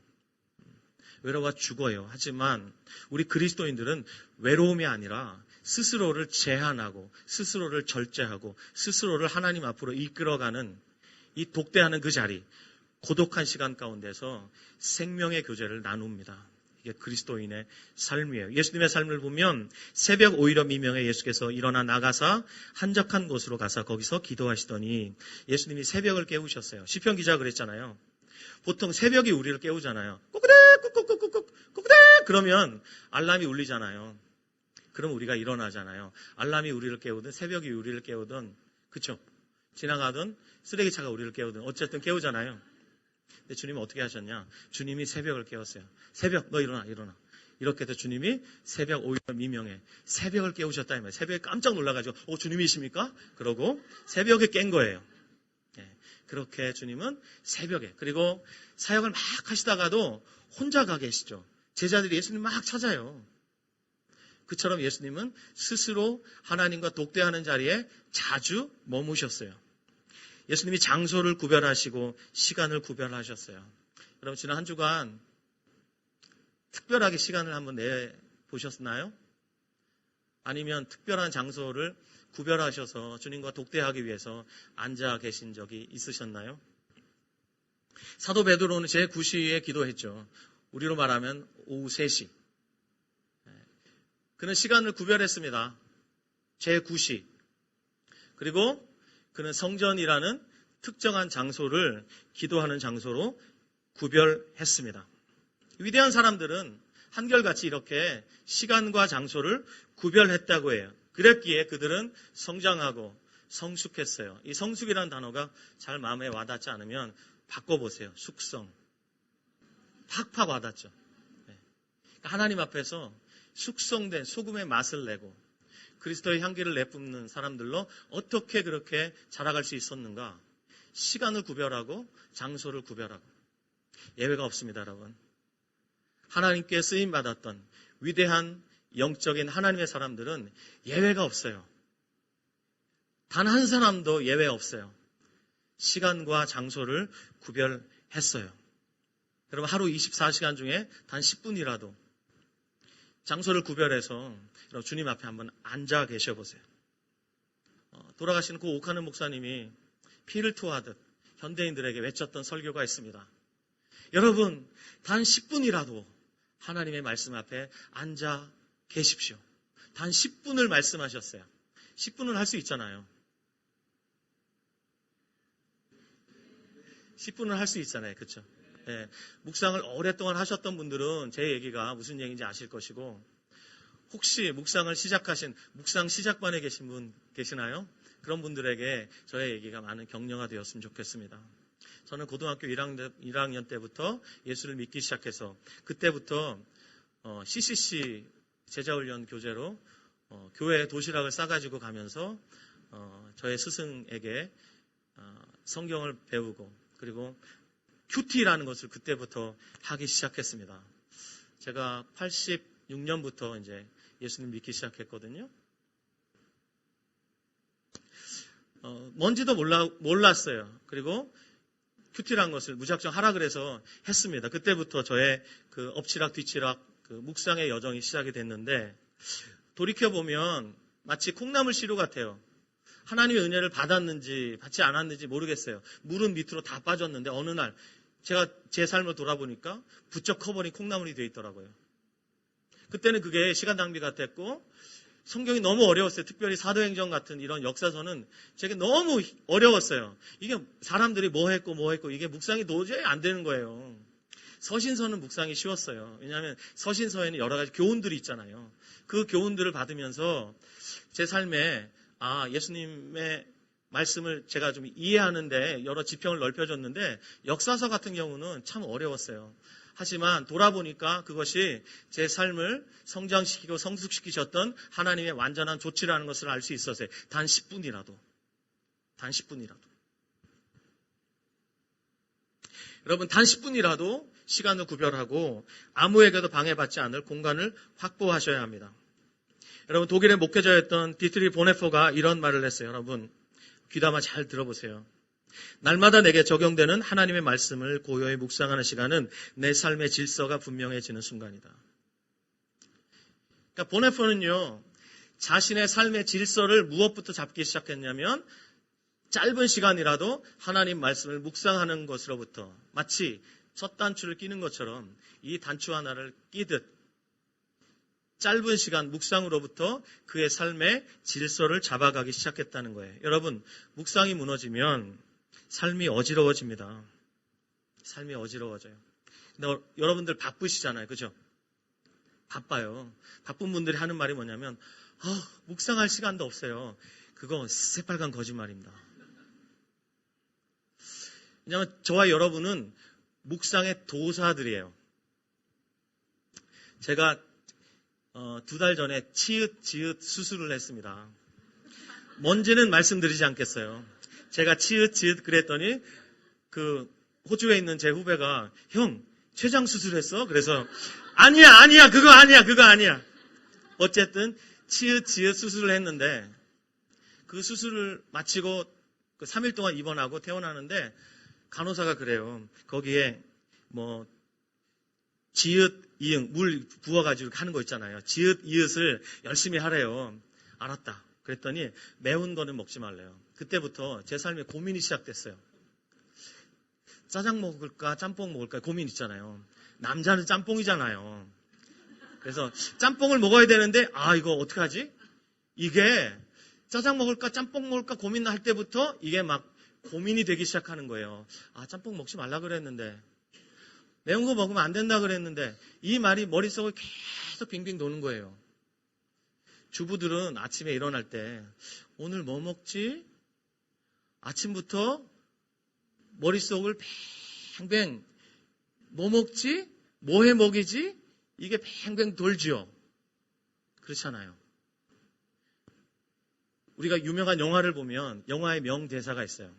외로워 죽어요. 하지만 우리 그리스도인들은 외로움이 아니라 스스로를 제한하고 스스로를 절제하고 스스로를 하나님 앞으로 이끌어가는 이 독대하는 그 자리, 고독한 시간 가운데서 생명의 교제를 나눕니다. 이게 그리스도인의 삶이에요. 예수님의 삶을 보면 새벽 오히려 미명에 예수께서 일어나 나가사 한적한 곳으로 가서 거기서 기도하시더니 예수님이 새벽을 깨우셨어요. 시편 기자가 그랬잖아요. 보통 새벽이 우리를 깨우잖아요. 꾸꾸대 꾹꾹꾹꾹꾹 꾸꾸대 그러면 알람이 울리잖아요. 그럼 우리가 일어나잖아요. 알람이 우리를 깨우든 새벽이 우리를 깨우든 그쵸? 지나가든 쓰레기차가 우리를 깨우든 어쨌든 깨우잖아요. 근데 주님은 어떻게 하셨냐? 주님이 새벽을 깨웠어요. 새벽 너 일어나. 이렇게 해서 주님이 새벽 오히려 미명에 새벽을 깨우셨다 이 말이에요. 새벽에 깜짝 놀라가지고 주님이십니까? 그러고 새벽에 깬 거예요. 그렇게 주님은 새벽에 그리고 사역을 막 하시다가도 혼자 가 계시죠. 제자들이 예수님 막 찾아요. 그처럼 예수님은 스스로 하나님과 독대하는 자리에 자주 머무셨어요. 예수님이 장소를 구별하시고 시간을 구별하셨어요. 여러분 지난 한 주간 특별하게 시간을 한번 내보셨나요? 아니면 특별한 장소를 구별하셔서 주님과 독대하기 위해서 앉아 계신 적이 있으셨나요? 사도 베드로는 제9시에 기도했죠. 우리로 말하면 오후 3시. 그는 시간을 구별했습니다. 제9시. 그리고 그는 성전이라는 특정한 장소를 기도하는 장소로 구별했습니다. 위대한 사람들은 한결같이 이렇게 시간과 장소를 구별했다고 해요. 그랬기에 그들은 성장하고 성숙했어요. 이 성숙이라는 단어가 잘 마음에 와닿지 않으면 바꿔보세요. 숙성. 팍팍 와닿죠. 하나님 앞에서 숙성된 소금의 맛을 내고 그리스도의 향기를 내뿜는 사람들로 어떻게 그렇게 자라갈 수 있었는가? 시간을 구별하고 장소를 구별하고 예외가 없습니다, 여러분. 하나님께 쓰임받았던 위대한 영적인 하나님의 사람들은 예외가 없어요. 단 한 사람도 예외 없어요. 시간과 장소를 구별했어요. 여러분 하루 24시간 중에 단 10분이라도 장소를 구별해서 주님 앞에 한번 앉아 계셔 보세요. 돌아가신 고 오카는 목사님이 피를 토하듯 현대인들에게 외쳤던 설교가 있습니다. 여러분 단 10분이라도 하나님의 말씀 앞에 앉아 계십시오. 단 10분을 말씀하셨어요. 10분은 할 수 있잖아요. 10분은 할 수 있잖아요. 그렇죠? 네. 묵상을 오랫동안 하셨던 분들은 제 얘기가 무슨 얘기인지 아실 것이고 혹시 묵상 시작반에 계신 분 계시나요? 그런 분들에게 저의 얘기가 많은 격려가 되었으면 좋겠습니다. 저는 고등학교 1학년 때부터 예수를 믿기 시작해서 그때부터 CCC 제자훈련 교재로 교회에 도시락을 싸가지고 가면서 저의 스승에게 성경을 배우고 그리고 큐티라는 것을 그때부터 하기 시작했습니다. 제가 86년부터 이제 예수님 믿기 시작했거든요. 뭔지도 몰랐어요. 그리고 큐티라는 것을 무작정 하라 그래서 했습니다. 그때부터 저의 그 엎치락 뒤치락 그 묵상의 여정이 시작이 됐는데 돌이켜보면 마치 콩나물 시루 같아요. 하나님의 은혜를 받았는지 받지 않았는지 모르겠어요. 물은 밑으로 다 빠졌는데 어느 날 제가 제 삶을 돌아보니까 부쩍 커버린 콩나물이 되어 있더라고요. 그때는 그게 시간 낭비 같았고 성경이 너무 어려웠어요. 특별히 사도행전 같은 이런 역사서는 제게 너무 어려웠어요. 이게 사람들이 뭐 했고 이게 묵상이 도저히 안 되는 거예요. 서신서는 묵상이 쉬웠어요. 왜냐하면 서신서에는 여러 가지 교훈들이 있잖아요. 그 교훈들을 받으면서 제 삶에 예수님의 말씀을 제가 좀 이해하는데 여러 지평을 넓혀줬는데 역사서 같은 경우는 참 어려웠어요. 하지만 돌아보니까 그것이 제 삶을 성장시키고 성숙시키셨던 하나님의 완전한 조치라는 것을 알 수 있었어요. 단 10분이라도. 여러분 단 10분이라도 시간을 구별하고 아무에게도 방해받지 않을 공간을 확보하셔야 합니다. 여러분 독일의 목회자였던 디트리 보네퍼가 이런 말을 했어요. 여러분 귀담아 잘 들어보세요. 날마다 내게 적용되는 하나님의 말씀을 고요히 묵상하는 시간은 내 삶의 질서가 분명해지는 순간이다. 그러니까 보네퍼는요. 자신의 삶의 질서를 무엇부터 잡기 시작했냐면 짧은 시간이라도 하나님 말씀을 묵상하는 것으로부터 마치 첫 단추를 끼는 것처럼 이 단추 하나를 끼듯 짧은 시간 묵상으로부터 그의 삶의 질서를 잡아가기 시작했다는 거예요. 여러분, 묵상이 무너지면 삶이 어지러워집니다. 삶이 어지러워져요. 근데 여러분들 바쁘시잖아요. 그죠? 바빠요. 바쁜 분들이 하는 말이 뭐냐면 묵상할 시간도 없어요. 그거 새빨간 거짓말입니다. 왜냐하면 저와 여러분은 묵상의 도사들이에요. 제가 2달 전에 치읓, 지읒 수술을 했습니다. 뭔지는 말씀드리지 않겠어요. 제가 치읓, 지읒 그랬더니 그 호주에 있는 제 후배가 형, 췌장 수술했어? 그래서 아니야, 그거 아니야. 어쨌든 치읓, 지읒 수술을 했는데 그 수술을 마치고 3일 동안 입원하고 퇴원하는데 간호사가 그래요. 거기에 뭐 지읒, 이응, 물 부어가지고 하는 거 있잖아요. 지읒, 이읒을 열심히 하래요. 알았다. 그랬더니 매운 거는 먹지 말래요. 그때부터 제 삶에 고민이 시작됐어요. 짜장 먹을까 짬뽕 먹을까 고민 있잖아요. 남자는 짬뽕이잖아요. 그래서 짬뽕을 먹어야 되는데 이거 어떡하지? 이게 짜장 먹을까 짬뽕 먹을까 고민할 때부터 이게 막 고민이 되기 시작하는 거예요. 짬뽕 먹지 말라 그랬는데 매운 거 먹으면 안 된다 그랬는데 이 말이 머릿속에 계속 빙빙 도는 거예요. 주부들은 아침에 일어날 때 오늘 뭐 먹지? 아침부터 머릿속을 뱅뱅 뭐 먹지? 뭐 해 먹이지? 이게 뱅뱅 돌지요. 그렇잖아요. 우리가 유명한 영화를 보면 영화의 명대사가 있어요.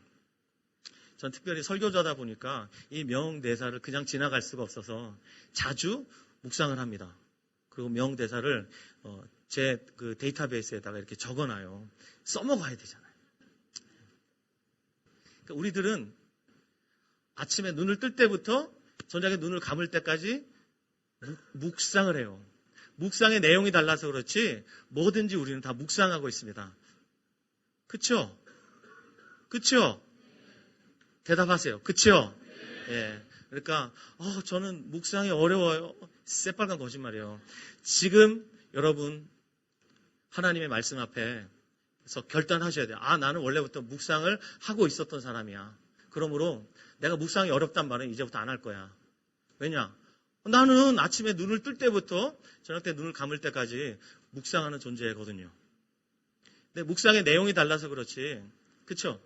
전 특별히 설교자다 보니까 이 명대사를 그냥 지나갈 수가 없어서 자주 묵상을 합니다. 그리고 명대사를 제 그 데이터베이스에다가 이렇게 적어놔요. 써먹어야 되잖아요. 그러니까 우리들은 아침에 눈을 뜰 때부터 저녁에 눈을 감을 때까지 묵상을 해요. 묵상의 내용이 달라서 그렇지 뭐든지 우리는 다 묵상하고 있습니다. 그쵸? 대답하세요. 그쵸? 예. 그러니까, 저는 묵상이 어려워요. 새빨간 거짓말이에요. 지금 여러분, 하나님의 말씀 앞에서 결단하셔야 돼요. 나는 원래부터 묵상을 하고 있었던 사람이야. 그러므로 내가 묵상이 어렵단 말은 이제부터 안 할 거야. 왜냐? 나는 아침에 눈을 뜰 때부터 저녁 때 눈을 감을 때까지 묵상하는 존재거든요. 근데 묵상의 내용이 달라서 그렇지. 그쵸?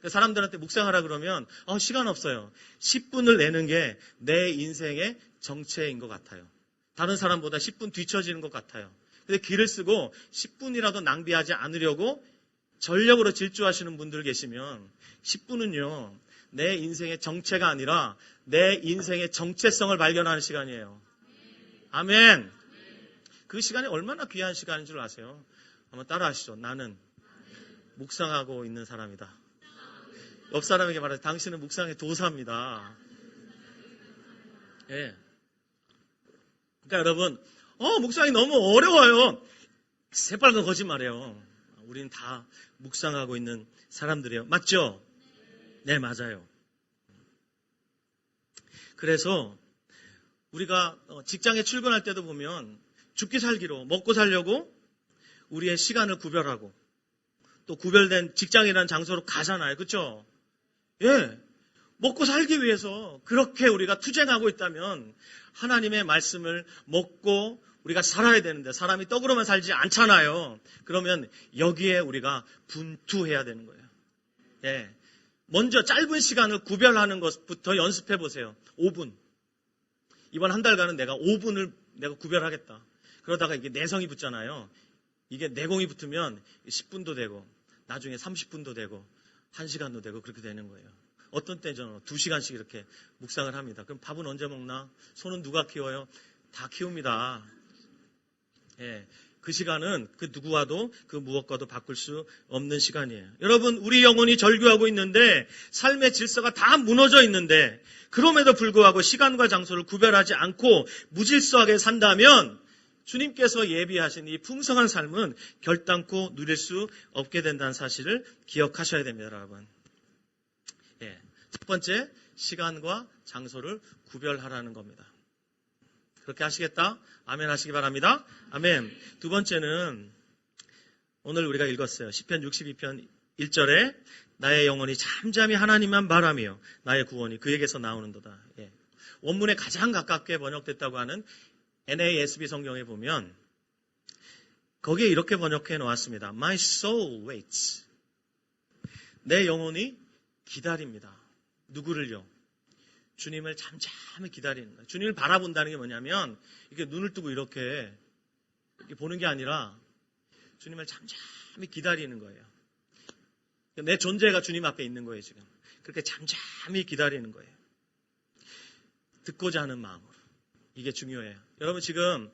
사람들한테 묵상하라 그러면 시간 없어요. 10분을 내는 게 내 인생의 정체인 것 같아요. 다른 사람보다 10분 뒤처지는 것 같아요. 근데 기를 쓰고 10분이라도 낭비하지 않으려고 전력으로 질주하시는 분들 계시면 10분은요. 내 인생의 정체가 아니라 내 인생의 정체성을 발견하는 시간이에요. 아멘. 그 시간이 얼마나 귀한 시간인 줄 아세요? 한번 따라하시죠. 나는 묵상하고 있는 사람이다. 옆 사람에게 말해서 당신은 묵상의 도사입니다. 예. 그러니까 여러분, 묵상이 너무 어려워요. 새빨간 거짓말이에요. 우리는 다 묵상하고 있는 사람들이에요. 맞죠? 네, 맞아요. 그래서 우리가 직장에 출근할 때도 보면 죽기 살기로 먹고 살려고 우리의 시간을 구별하고 또 구별된 직장이라는 장소로 가잖아요. 그렇죠? 예. 먹고 살기 위해서 그렇게 우리가 투쟁하고 있다면 하나님의 말씀을 먹고 우리가 살아야 되는데 사람이 떡으로만 살지 않잖아요. 그러면 여기에 우리가 분투해야 되는 거예요. 예. 먼저 짧은 시간을 구별하는 것부터 연습해 보세요. 5분. 이번 한 달간은 내가 5분을 내가 구별하겠다. 그러다가 이게 내성이 붙잖아요. 이게 내공이 붙으면 10분도 되고 나중에 30분도 되고 1시간도 되고 그렇게 되는 거예요. 어떤 때 저는 2시간씩 이렇게 묵상을 합니다. 그럼 밥은 언제 먹나? 소는 누가 키워요? 다 키웁니다. 예, 그 시간은 그 누구와도 그 무엇과도 바꿀 수 없는 시간이에요. 여러분, 우리 영혼이 절규하고 있는데 삶의 질서가 다 무너져 있는데 그럼에도 불구하고 시간과 장소를 구별하지 않고 무질서하게 산다면 주님께서 예비하신 이 풍성한 삶은 결단코 누릴 수 없게 된다는 사실을 기억하셔야 됩니다, 여러분. 예. 첫 번째, 시간과 장소를 구별하라는 겁니다. 그렇게 하시겠다? 아멘 하시기 바랍니다. 아멘. 두 번째는 오늘 우리가 읽었어요. 시편 62편 1절에 나의 영혼이 잠잠히 하나님만 바라며 나의 구원이 그에게서 나오는도다. 예. 원문에 가장 가깝게 번역됐다고 하는 NASB 성경에 보면 거기에 이렇게 번역해 놓았습니다. My soul waits. 내 영혼이 기다립니다. 누구를요? 주님을 잠잠히 기다리는 거예요. 주님을 바라본다는 게 뭐냐면 이렇게 눈을 뜨고 이렇게 보는 게 아니라 주님을 잠잠히 기다리는 거예요. 내 존재가 주님 앞에 있는 거예요, 지금. 그렇게 잠잠히 기다리는 거예요. 듣고자 하는 마음으로. 이게 중요해요. 여러분 지금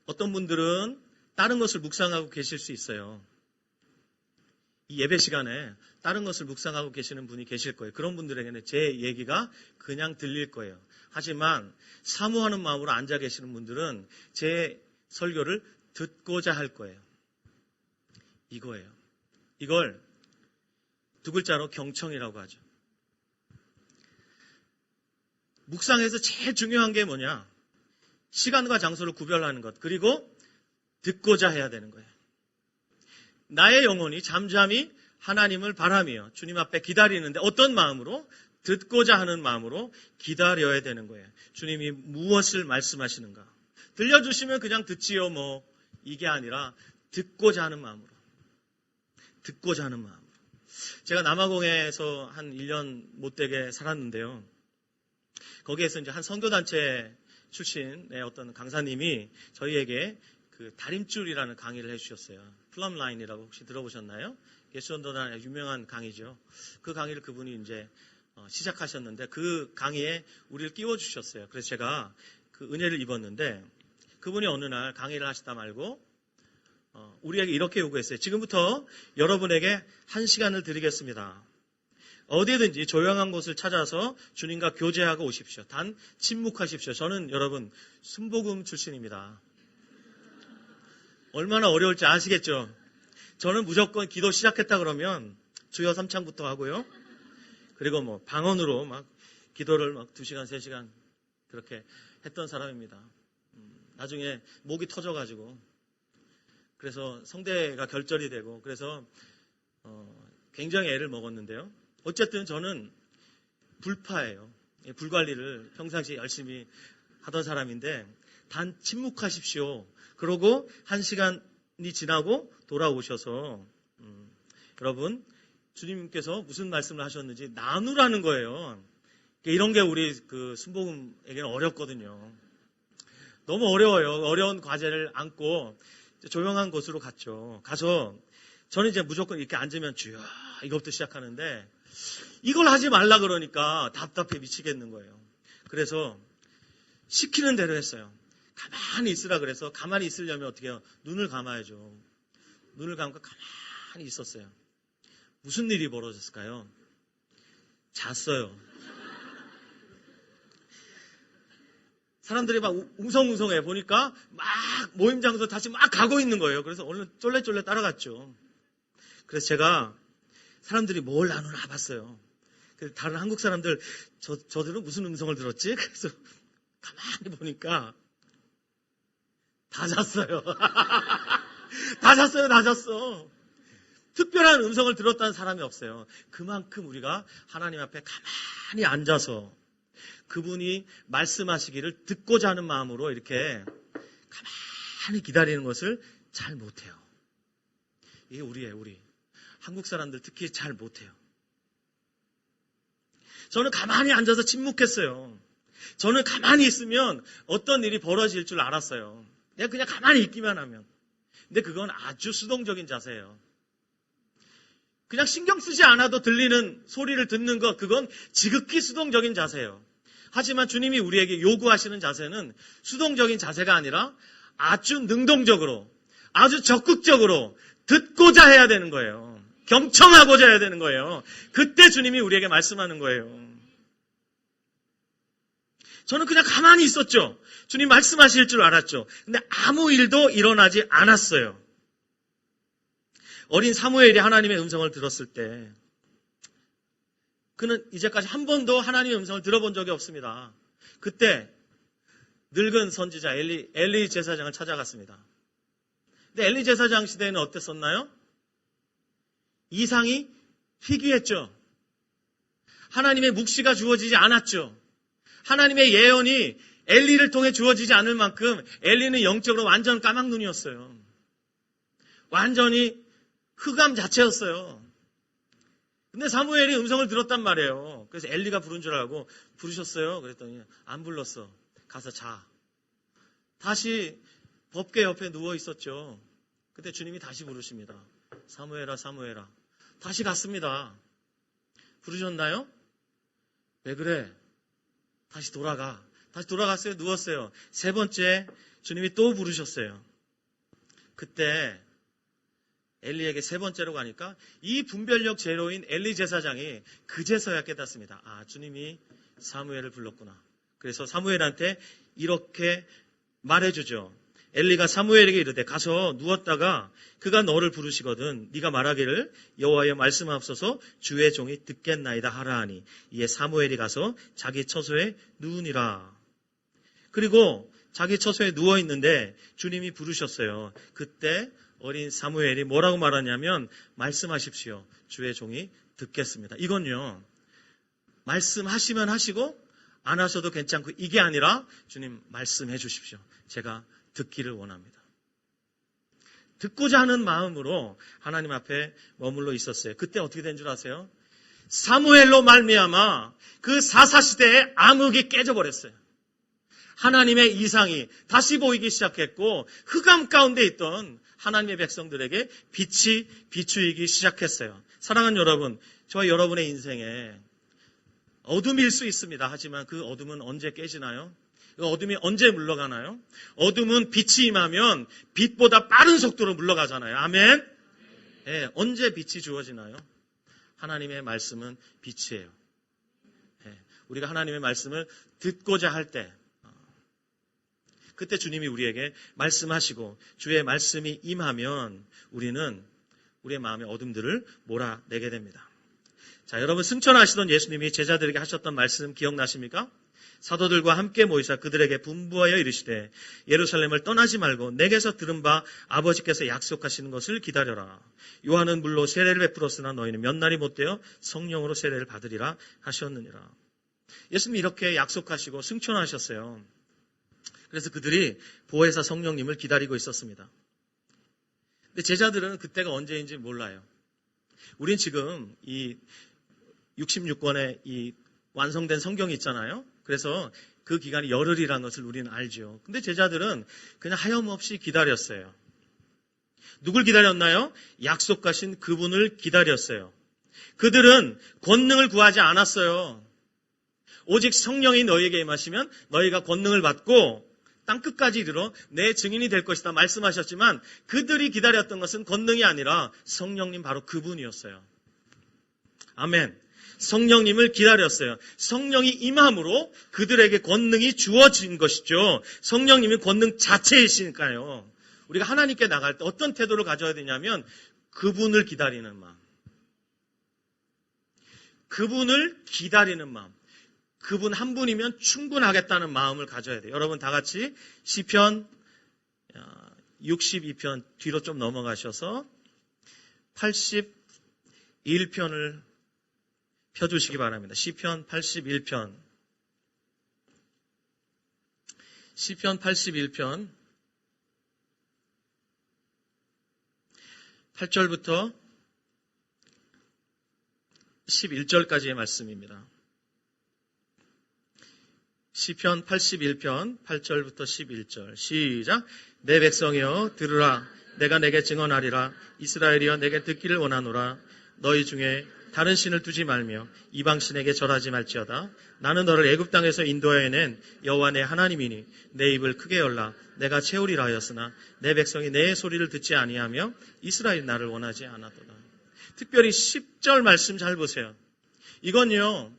어떤 분들은 다른 것을 묵상하고 계실 수 있어요. 이 예배 시간에 다른 것을 묵상하고 계시는 분이 계실 거예요. 그런 분들에게는 제 얘기가 그냥 들릴 거예요. 하지만 사모하는 마음으로 앉아 계시는 분들은 제 설교를 듣고자 할 거예요. 이거예요. 이걸 두 글자로 경청이라고 하죠. 묵상에서 제일 중요한 게 뭐냐? 시간과 장소를 구별하는 것. 그리고 듣고자 해야 되는 거예요. 나의 영혼이 잠잠히 하나님을 바라며 주님 앞에 기다리는데 어떤 마음으로? 듣고자 하는 마음으로 기다려야 되는 거예요. 주님이 무엇을 말씀하시는가? 들려주시면 그냥 듣지요 뭐 이게 아니라 듣고자 하는 마음으로. 듣고자 하는 마음으로. 제가 남아공에서 한 1년 못되게 살았는데요. 거기에서 이제 한 선교단체 출신의 어떤 강사님이 저희에게 그 다림줄이라는 강의를 해주셨어요. 플럼라인이라고 혹시 들어보셨나요? 예수원도단의 유명한 강의죠. 그 강의를 그분이 이제 시작하셨는데 그 강의에 우리를 끼워주셨어요. 그래서 제가 그 은혜를 입었는데 그분이 어느 날 강의를 하시다 말고 우리에게 이렇게 요구했어요. 지금부터 여러분에게 1시간을 드리겠습니다. 어디든지 조용한 곳을 찾아서 주님과 교제하고 오십시오. 단 침묵하십시오. 저는 여러분 순복음 출신입니다. 얼마나 어려울지 아시겠죠? 저는 무조건 기도 시작했다 그러면 주여 3창부터 하고요. 그리고 뭐 방언으로 막 기도를 막 2시간, 3시간 그렇게 했던 사람입니다. 나중에 목이 터져가지고 그래서 성대가 결절이 되고 그래서 굉장히 애를 먹었는데요. 어쨌든 저는 불파예요. 불관리를 평상시 열심히 하던 사람인데 단 침묵하십시오. 그러고 1시간이 지나고 돌아오셔서 여러분 주님께서 무슨 말씀을 하셨는지 나누라는 거예요. 이런 게 우리 그 순복음에게는 어렵거든요. 너무 어려워요. 어려운 과제를 안고 조용한 곳으로 갔죠. 가서 저는 이제 무조건 이렇게 앉으면 주여 이것부터 시작하는데 이걸 하지 말라 그러니까 답답해 미치겠는 거예요. 그래서 시키는 대로 했어요. 가만히 있으라 그래서 가만히 있으려면 어떻게 해요? 눈을 감아야죠. 눈을 감고 가만히 있었어요. 무슨 일이 벌어졌을까요? 잤어요. 사람들이 막 웅성웅성해 보니까 막 모임 장소 다시 막 가고 있는 거예요. 그래서 얼른 쫄래쫄래 따라갔죠. 그래서 제가 사람들이 뭘 나누나 봤어요. 그래서 다른 한국 사람들 저들은 무슨 음성을 들었지? 그래서 가만히 보니까 다 잤어요. 다 잤어요. 다 잤어. 특별한 음성을 들었다는 사람이 없어요. 그만큼 우리가 하나님 앞에 가만히 앉아서 그분이 말씀하시기를 듣고자 하는 마음으로 이렇게 가만히 기다리는 것을 잘 못해요. 이게 우리예요, 우리. 한국 사람들 특히 잘 못해요. 저는 가만히 앉아서 침묵했어요. 저는 가만히 있으면 어떤 일이 벌어질 줄 알았어요. 내가 그냥 가만히 있기만 하면. 근데 그건 아주 수동적인 자세예요. 그냥 신경 쓰지 않아도 들리는 소리를 듣는 것, 그건 지극히 수동적인 자세예요. 하지만 주님이 우리에게 요구하시는 자세는 수동적인 자세가 아니라 아주 능동적으로, 아주 적극적으로 듣고자 해야 되는 거예요. 경청하고자 해야 되는 거예요. 그때 주님이 우리에게 말씀하는 거예요. 저는 그냥 가만히 있었죠. 주님 말씀하실 줄 알았죠. 근데 아무 일도 일어나지 않았어요. 어린 사무엘이 하나님의 음성을 들었을 때 그는 이제까지 한 번도 하나님의 음성을 들어본 적이 없습니다. 그때 늙은 선지자 엘리 제사장을 찾아갔습니다. 근데 엘리 제사장 시대에는 어땠었나요? 이상이 희귀했죠. 하나님의 묵시가 주어지지 않았죠. 하나님의 예언이 엘리를 통해 주어지지 않을 만큼 엘리는 영적으로 완전 까막눈이었어요. 완전히 흑암 자체였어요. 근데 사무엘이 음성을 들었단 말이에요. 그래서 엘리가 부른 줄 알고 부르셨어요. 그랬더니 안 불렀어. 가서 자. 다시 법궤 옆에 누워 있었죠. 그때 주님이 다시 부르십니다. 사무엘아, 사무엘아. 다시 갔습니다. 부르셨나요? 왜 그래? 다시 돌아가. 다시 돌아갔어요. 누웠어요. 세 번째 주님이 또 부르셨어요. 그때 엘리에게 세 번째로 가니까 이 분별력 제로인 엘리 제사장이 그제서야 깨닫습니다. 아, 주님이 사무엘을 불렀구나. 그래서 사무엘한테 이렇게 말해주죠. 엘리가 사무엘에게 이르되 가서 누웠다가 그가 너를 부르시거든 네가 말하기를 여호와여 말씀하옵소서 주의 종이 듣겠나이다 하라 하니 이에 사무엘이 가서 자기 처소에 누우니라. 그리고 자기 처소에 누워있는데 주님이 부르셨어요. 그때 어린 사무엘이 뭐라고 말하냐면 말씀하십시오. 주의 종이 듣겠습니다. 이건요. 말씀하시면 하시고 안 하셔도 괜찮고 이게 아니라 주님 말씀해 주십시오. 제가 듣기를 원합니다. 듣고자 하는 마음으로 하나님 앞에 머물러 있었어요. 그때 어떻게 된 줄 아세요? 사무엘로 말미암아 그 사사시대의 암흑이 깨져버렸어요. 하나님의 이상이 다시 보이기 시작했고 흑암 가운데 있던 하나님의 백성들에게 빛이 비추이기 시작했어요. 사랑하는 여러분, 저와 여러분의 인생에 어둠일 수 있습니다. 하지만 그 어둠은 언제 깨지나요? 그 어둠이 언제 물러가나요? 어둠은 빛이 임하면 빛보다 빠른 속도로 물러가잖아요. 아멘? 네, 언제 빛이 주어지나요? 하나님의 말씀은 빛이에요. 네, 우리가 하나님의 말씀을 듣고자 할 때 그때 주님이 우리에게 말씀하시고 주의 말씀이 임하면 우리는 우리의 마음의 어둠들을 몰아내게 됩니다. 자, 여러분 승천하시던 예수님이 제자들에게 하셨던 말씀 기억나십니까? 사도들과 함께 모이사 그들에게 분부하여 이르시되 예루살렘을 떠나지 말고 내게서 들은 바 아버지께서 약속하시는 것을 기다려라. 요한은 물로 세례를 베풀었으나 너희는 몇 날이 못되어 성령으로 세례를 받으리라 하셨느니라. 예수님이 이렇게 약속하시고 승천하셨어요. 그래서 그들이 보혜사 성령님을 기다리고 있었습니다. 근데 제자들은 그때가 언제인지 몰라요. 우린 지금 이 66권의 이 완성된 성경이 있잖아요. 그래서 그 기간이 열흘이라는 것을 우리는 알죠. 근데 제자들은 그냥 하염없이 기다렸어요. 누굴 기다렸나요? 약속하신 그분을 기다렸어요. 그들은 권능을 구하지 않았어요. 오직 성령이 너희에게 임하시면 너희가 권능을 받고 땅끝까지 이르러 내 증인이 될 것이다 말씀하셨지만 그들이 기다렸던 것은 권능이 아니라 성령님 바로 그분이었어요. 아멘. 성령님을 기다렸어요. 성령이 임함으로 그들에게 권능이 주어진 것이죠. 성령님이 권능 자체이시니까요. 우리가 하나님께 나갈 때 어떤 태도를 가져야 되냐면 그분을 기다리는 마음. 그분을 기다리는 마음. 그분 한 분이면 충분하겠다는 마음을 가져야 돼요. 여러분 다 같이 시편 62편 뒤로 좀 넘어가셔서 81편을 펴주시기 바랍니다. 시편 81편. 시편 81편 8절부터 11절까지의 말씀입니다. 시편 81편 8절부터 11절 시작. 내 백성이여 들으라. 내가 내게 증언하리라. 이스라엘이여 내게 듣기를 원하노라. 너희 중에 다른 신을 두지 말며 이방 신에게 절하지 말지어다. 나는 너를 애굽 땅에서 인도하여 낸 여호와 내 하나님이니 내 입을 크게 열라. 내가 채우리라 하였으나 내 백성이 내 소리를 듣지 아니하며 이스라엘 나를 원하지 않았도다. 특별히 10절 말씀 잘 보세요. 이건요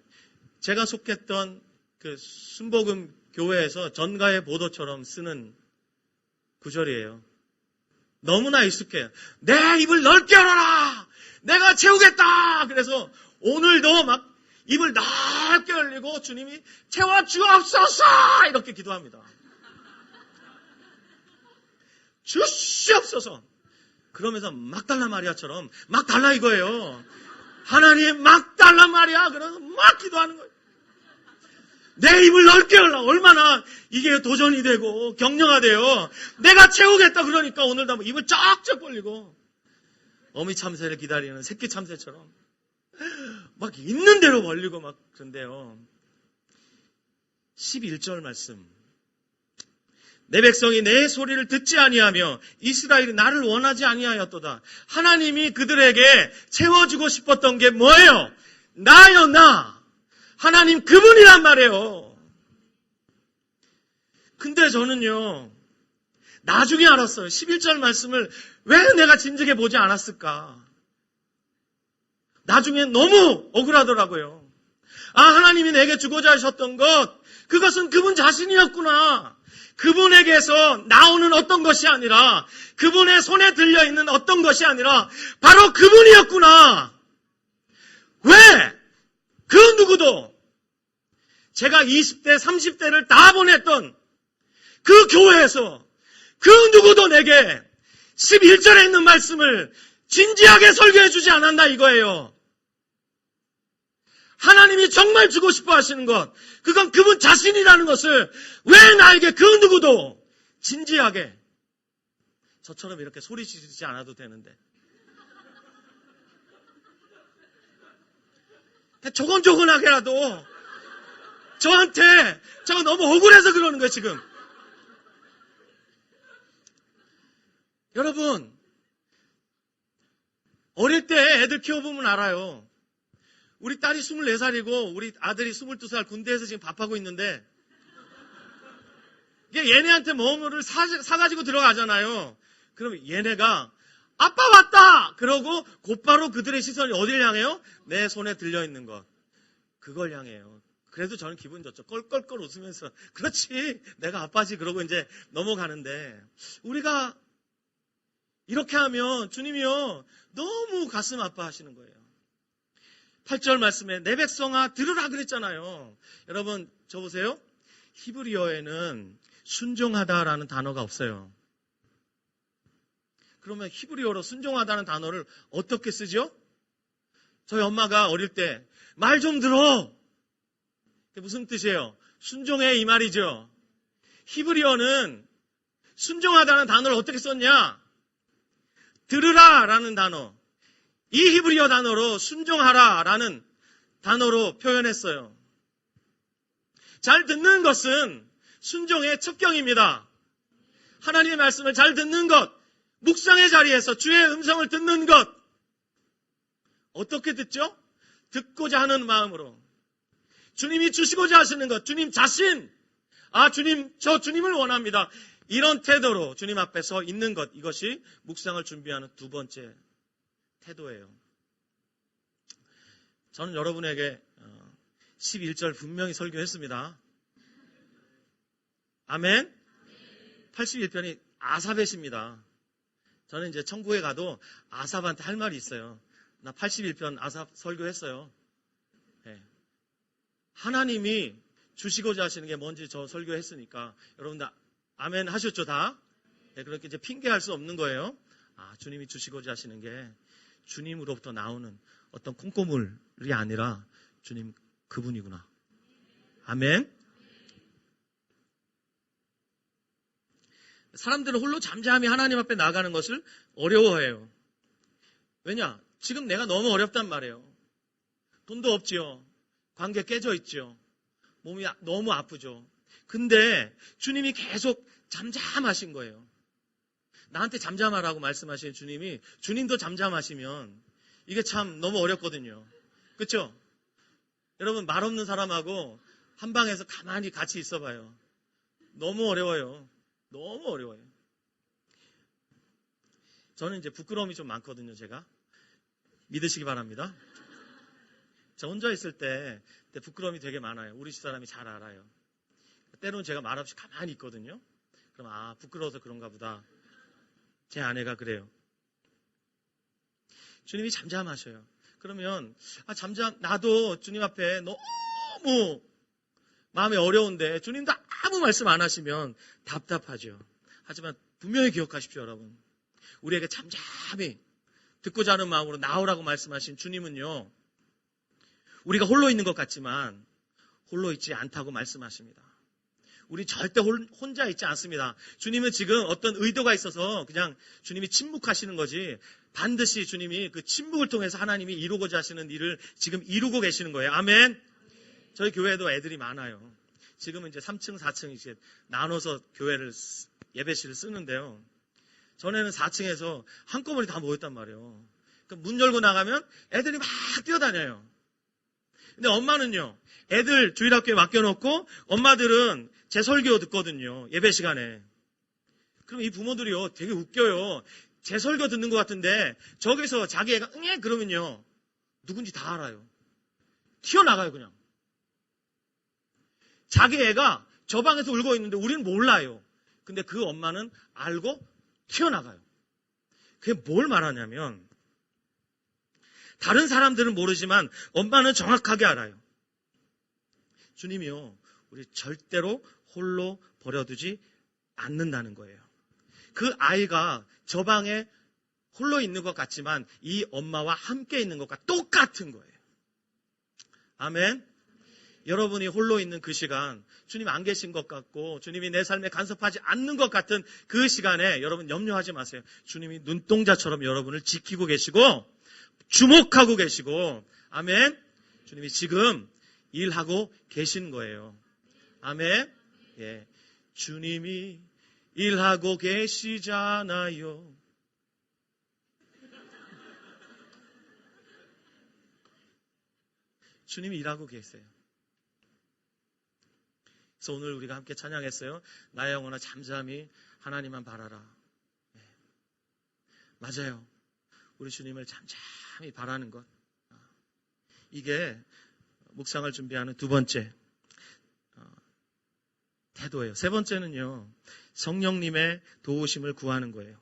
제가 속했던 그 순복음 교회에서 전가의 보도처럼 쓰는 구절이에요. 너무나 익숙해요. 내 입을 넓게 열어라. 내가 채우겠다. 그래서 오늘도 막 입을 넓게 열리고 주님이 채워주옵소서 이렇게 기도합니다. 주시옵소서. 그러면서 막 달란 마리아처럼 막 달라 이거예요. 하나님 막 달란 마리아. 그래서 막 기도하는 거예요. 내 입을 넓게 열라. 얼마나 이게 도전이 되고 격려가 돼요. 내가 채우겠다 그러니까 오늘도 입을 쫙쫙 벌리고 어미 참새를 기다리는 새끼 참새처럼 막 있는 대로 벌리고 막 그런데요. 11절 말씀. 내 백성이 내 소리를 듣지 아니하며 이스라엘이 나를 원하지 아니하였도다. 하나님이 그들에게 채워주고 싶었던 게 뭐예요? 나요, 나. 하나님 그분이란 말이에요. 근데 저는요, 나중에 알았어요. 11절 말씀을 왜 내가 진즉에 보지 않았을까? 나중에 너무 억울하더라고요. 아, 하나님이 내게 주고자 하셨던 것, 그것은 그분 자신이었구나. 그분에게서 나오는 어떤 것이 아니라, 그분의 손에 들려있는 어떤 것이 아니라, 바로 그분이었구나. 왜? 그 누구도 제가 20대, 30대를 다 보냈던 그 교회에서 그 누구도 내게 11절에 있는 말씀을 진지하게 설교해 주지 않았나 이거예요. 하나님이 정말 주고 싶어 하시는 것, 그건 그분 자신이라는 것을 왜 나에게 그 누구도 진지하게, 저처럼 이렇게 소리 지르지 않아도 되는데, 조곤조곤하게라도 저한테 제가 너무 억울해서 그러는 거예요 지금. 여러분, 어릴 때 애들 키워보면 알아요. 우리 딸이 24살이고 우리 아들이 22살 군대에서 지금 밥하고 있는데, 이게 얘네한테 뭐뭐를 사가지고 들어가잖아요. 그럼 얘네가 아빠 왔다! 그러고 곧바로 그들의 시선이 어딜 향해요? 내 손에 들려있는 것. 그걸 향해요. 그래도 저는 기분 좋죠. 껄껄껄 웃으면서 그렇지 내가 아빠지 그러고 이제 넘어가는데, 우리가 이렇게 하면 주님이요 너무 가슴 아파하시는 거예요. 8절 말씀에 내 백성아 들으라 그랬잖아요. 여러분 저 보세요. 히브리어에는 순종하다라는 단어가 없어요. 그러면 히브리어로 순종하다는 단어를 어떻게 쓰죠? 저희 엄마가 어릴 때 말 좀 들어. 그게 무슨 뜻이에요? 순종해 이 말이죠. 히브리어는 순종하다는 단어를 어떻게 썼냐? 들으라라는 단어. 이 히브리어 단어로 순종하라라는 단어로 표현했어요. 잘 듣는 것은 순종의 첩경입니다. 하나님의 말씀을 잘 듣는 것, 묵상의 자리에서 주의 음성을 듣는 것. 어떻게 듣죠? 듣고자 하는 마음으로. 주님이 주시고자 하시는 것, 주님 자신. 아, 주님, 저 주님을 원합니다. 이런 태도로 주님 앞에 서 있는 것, 이것이 묵상을 준비하는 두 번째 태도예요. 저는 여러분에게 11절 분명히 설교했습니다. 아멘? 81편이 아삽의시입니다. 저는 이제 천국에 가도 아삽한테 할 말이 있어요. 나 81편 아삽 설교했어요. 네. 하나님이 주시고자 하시는 게 뭔지 저 설교했으니까 여러분들 아멘 하셨죠 다? 네, 그렇게 이제 핑계할 수 없는 거예요. 아, 주님이 주시고자 하시는 게 주님으로부터 나오는 어떤 콩고물이 아니라 주님 그분이구나. 아멘. 사람들은 홀로 잠잠히 하나님 앞에 나가는 것을 어려워해요. 왜냐? 지금 내가 너무 어렵단 말이에요. 돈도 없지요. 관계 깨져 있죠. 몸이 너무 아프죠. 근데 주님이 계속 잠잠하신 거예요. 나한테 잠잠하라고 말씀하시는 주님이, 주님도 잠잠하시면 이게 참 너무 어렵거든요. 그렇죠? 여러분 말 없는 사람하고 한 방에서 가만히 같이 있어봐요. 너무 어려워요. 너무 어려워요. 저는 이제 부끄러움이 좀 많거든요. 제가 믿으시기 바랍니다. 저 혼자 있을 때 부끄러움이 되게 많아요. 우리 집사람이 잘 알아요. 때로는 제가 말없이 가만히 있거든요. 그럼 아, 부끄러워서 그런가 보다. 제 아내가 그래요. 주님이 잠잠하셔요. 그러면 나도 주님 앞에 너무 마음이 어려운데 주님도 아무 말씀 안 하시면 답답하죠. 하지만 분명히 기억하십시오, 여러분. 우리에게 잠잠히 듣고자 하는 마음으로 나오라고 말씀하신 주님은요, 우리가 홀로 있는 것 같지만 홀로 있지 않다고 말씀하십니다. 우리 절대 혼자 있지 않습니다. 주님은 지금 어떤 의도가 있어서 그냥 주님이 침묵하시는 거지, 반드시 주님이 그 침묵을 통해서 하나님이 이루고자 하시는 일을 지금 이루고 계시는 거예요. 아멘. 저희 교회도 애들이 많아요. 지금은 이제 3층, 4층 이제 나눠서 교회를 예배실을 쓰는데요. 전에는 4층에서 한꺼번에 다 모였단 말이에요. 그러니까 문 열고 나가면 애들이 막 뛰어다녀요. 근데 엄마는요, 애들 주일학교에 맡겨놓고 엄마들은 제 설교 듣거든요. 예배 시간에. 그럼 이 부모들이요, 되게 웃겨요. 제 설교 듣는 것 같은데 저기서 자기 애가 응애 그러면요, 누군지 다 알아요. 튀어나가요, 그냥. 자기 애가 저 방에서 울고 있는데 우리는 몰라요. 근데 그 엄마는 알고 튀어나가요. 그게 뭘 말하냐면, 다른 사람들은 모르지만 엄마는 정확하게 알아요. 주님이요, 우리 절대로 홀로 버려두지 않는다는 거예요. 그 아이가 저 방에 홀로 있는 것 같지만 이 엄마와 함께 있는 것과 똑같은 거예요. 아멘. 여러분이 홀로 있는 그 시간, 주님 안 계신 것 같고 주님이 내 삶에 간섭하지 않는 것 같은 그 시간에 여러분 염려하지 마세요. 주님이 눈동자처럼 여러분을 지키고 계시고 주목하고 계시고, 아멘. 주님이 지금 일하고 계신 거예요. 아멘. 예. 주님이 일하고 계시잖아요. 주님이 일하고 계세요. 그래서 오늘 우리가 함께 찬양했어요. 나의 영혼아 잠잠히 하나님만 바라라. 네. 맞아요. 우리 주님을 잠잠히 바라는 것. 이게 묵상을 준비하는 두 번째 태도예요. 세 번째는요, 성령님의 도우심을 구하는 거예요.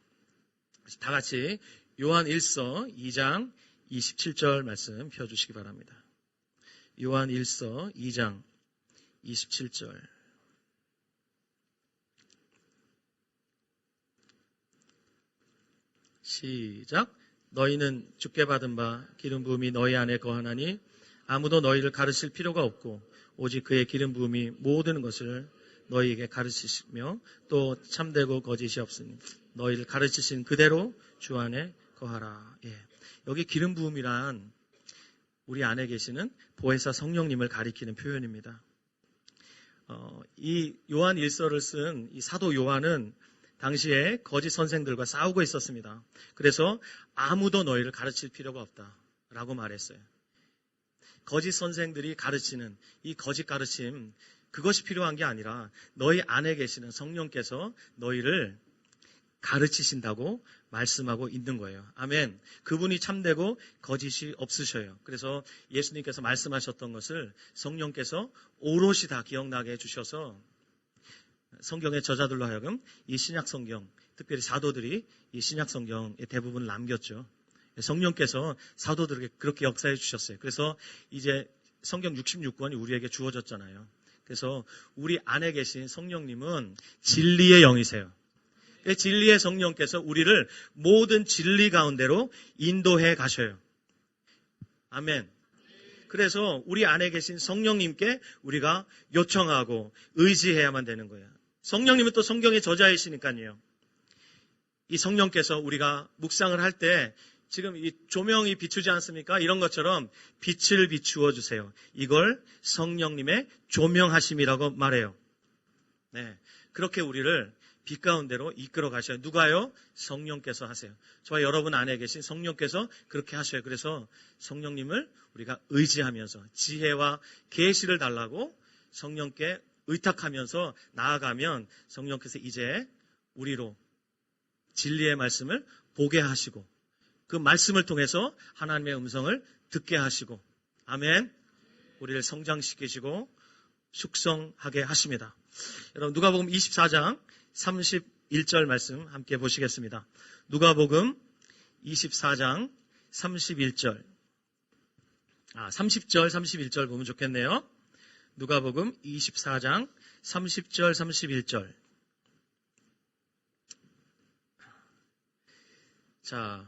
다 같이 요한 1서 2장 27절 말씀 펴주시기 바랍니다. 요한 1서 2장 27절. 시작. 너희는 주께 받은 바 기름 부음이 너희 안에 거하나니 아무도 너희를 가르칠 필요가 없고 오직 그의 기름 부음이 모든 것을 너희에게 가르치시며 또 참되고 거짓이 없으니 너희를 가르치신 그대로 주 안에 거하라. 예. 여기 기름 부음이란 우리 안에 계시는 보혜사 성령님을 가리키는 표현입니다. 이 요한 1서를 쓴 이 사도 요한은 당시에 거짓 선생들과 싸우고 있었습니다. 그래서 아무도 너희를 가르칠 필요가 없다라고 말했어요. 거짓 선생들이 가르치는 이 거짓 가르침, 그것이 필요한 게 아니라 너희 안에 계시는 성령께서 너희를 가르치신다고 말씀하고 있는 거예요. 아멘. 그분이 참되고 거짓이 없으셔요. 그래서 예수님께서 말씀하셨던 것을 성령께서 오롯이 다 기억나게 해주셔서 성경의 저자들로 하여금 이 신약 성경, 특별히 사도들이 이 신약 성경의 대부분을 남겼죠. 성령께서 사도들에게 그렇게 역사해 주셨어요. 그래서 이제 성경 66권이 우리에게 주어졌잖아요. 그래서 우리 안에 계신 성령님은 진리의 영이세요. 진리의 성령께서 우리를 모든 진리 가운데로 인도해 가셔요. 아멘. 그래서 우리 안에 계신 성령님께 우리가 요청하고 의지해야만 되는 거예요. 성령님은 또 성경의 저자이시니까요. 이 성령께서 우리가 묵상을 할 때 지금 이 조명이 비추지 않습니까? 이런 것처럼 빛을 비추어 주세요. 이걸 성령님의 조명하심이라고 말해요. 네, 그렇게 우리를 빛 가운데로 이끌어 가셔요. 누가요? 성령께서 하세요. 저와 여러분 안에 계신 성령께서 그렇게 하셔요. 그래서 성령님을 우리가 의지하면서 지혜와 계시를 달라고 성령께 의탁하면서 나아가면 성령께서 이제 우리로 진리의 말씀을 보게 하시고 그 말씀을 통해서 하나님의 음성을 듣게 하시고, 아멘. 우리를 성장시키시고 숙성하게 하십니다. 여러분 누가복음 24장 31절 말씀 함께 보시겠습니다. 누가복음 24장 31절. 30절, 31절 보면 좋겠네요. 누가복음 24장 30절, 31절. 자,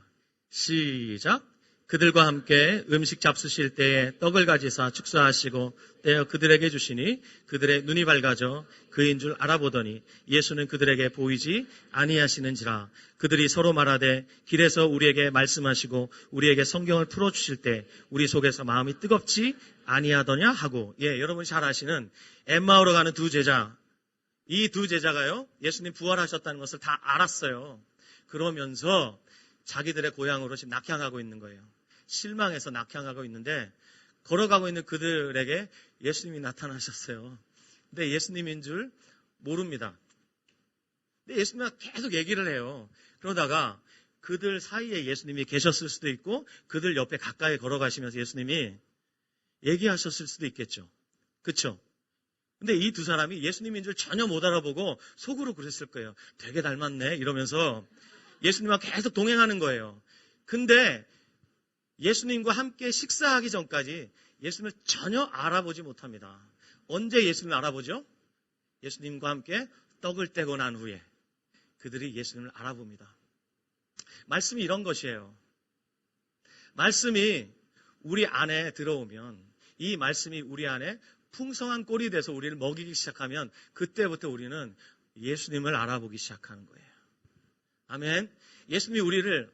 시작. 그들과 함께 음식 잡수실 때에 떡을 가지사 축사하시고 떼어 그들에게 주시니 그들의 눈이 밝아져 그인 줄 알아보더니 예수는 그들에게 보이지 아니하시는지라. 그들이 서로 말하되 길에서 우리에게 말씀하시고 우리에게 성경을 풀어주실 때 우리 속에서 마음이 뜨겁지 아니하더냐 하고. 여러분이 잘 아시는 엠마오로 가는 두 제자, 이 두 제자가요 예수님 부활하셨다는 것을 다 알았어요. 그러면서 자기들의 고향으로 지금 낙향하고 있는 거예요. 실망해서 낙향하고 있는데 걸어가고 있는 그들에게 예수님이 나타나셨어요. 근데 예수님인 줄 모릅니다. 근데 예수님과 계속 얘기를 해요. 그러다가 그들 사이에 예수님이 계셨을 수도 있고 그들 옆에 가까이 걸어가시면서 예수님이 얘기하셨을 수도 있겠죠. 그렇죠? 근데 이 두 사람이 예수님인 줄 전혀 못 알아보고 속으로 그랬을 거예요. 되게 닮았네 이러면서 예수님과 계속 동행하는 거예요. 근데 예수님과 함께 식사하기 전까지 예수님을 전혀 알아보지 못합니다. 언제 예수님을 알아보죠? 예수님과 함께 떡을 떼고 난 후에 그들이 예수님을 알아봅니다. 말씀이 이런 것이에요. 말씀이 우리 안에 들어오면, 이 말씀이 우리 안에 풍성한 꼴이 돼서 우리를 먹이기 시작하면 그때부터 우리는 예수님을 알아보기 시작하는 거예요. 아멘. 예수님이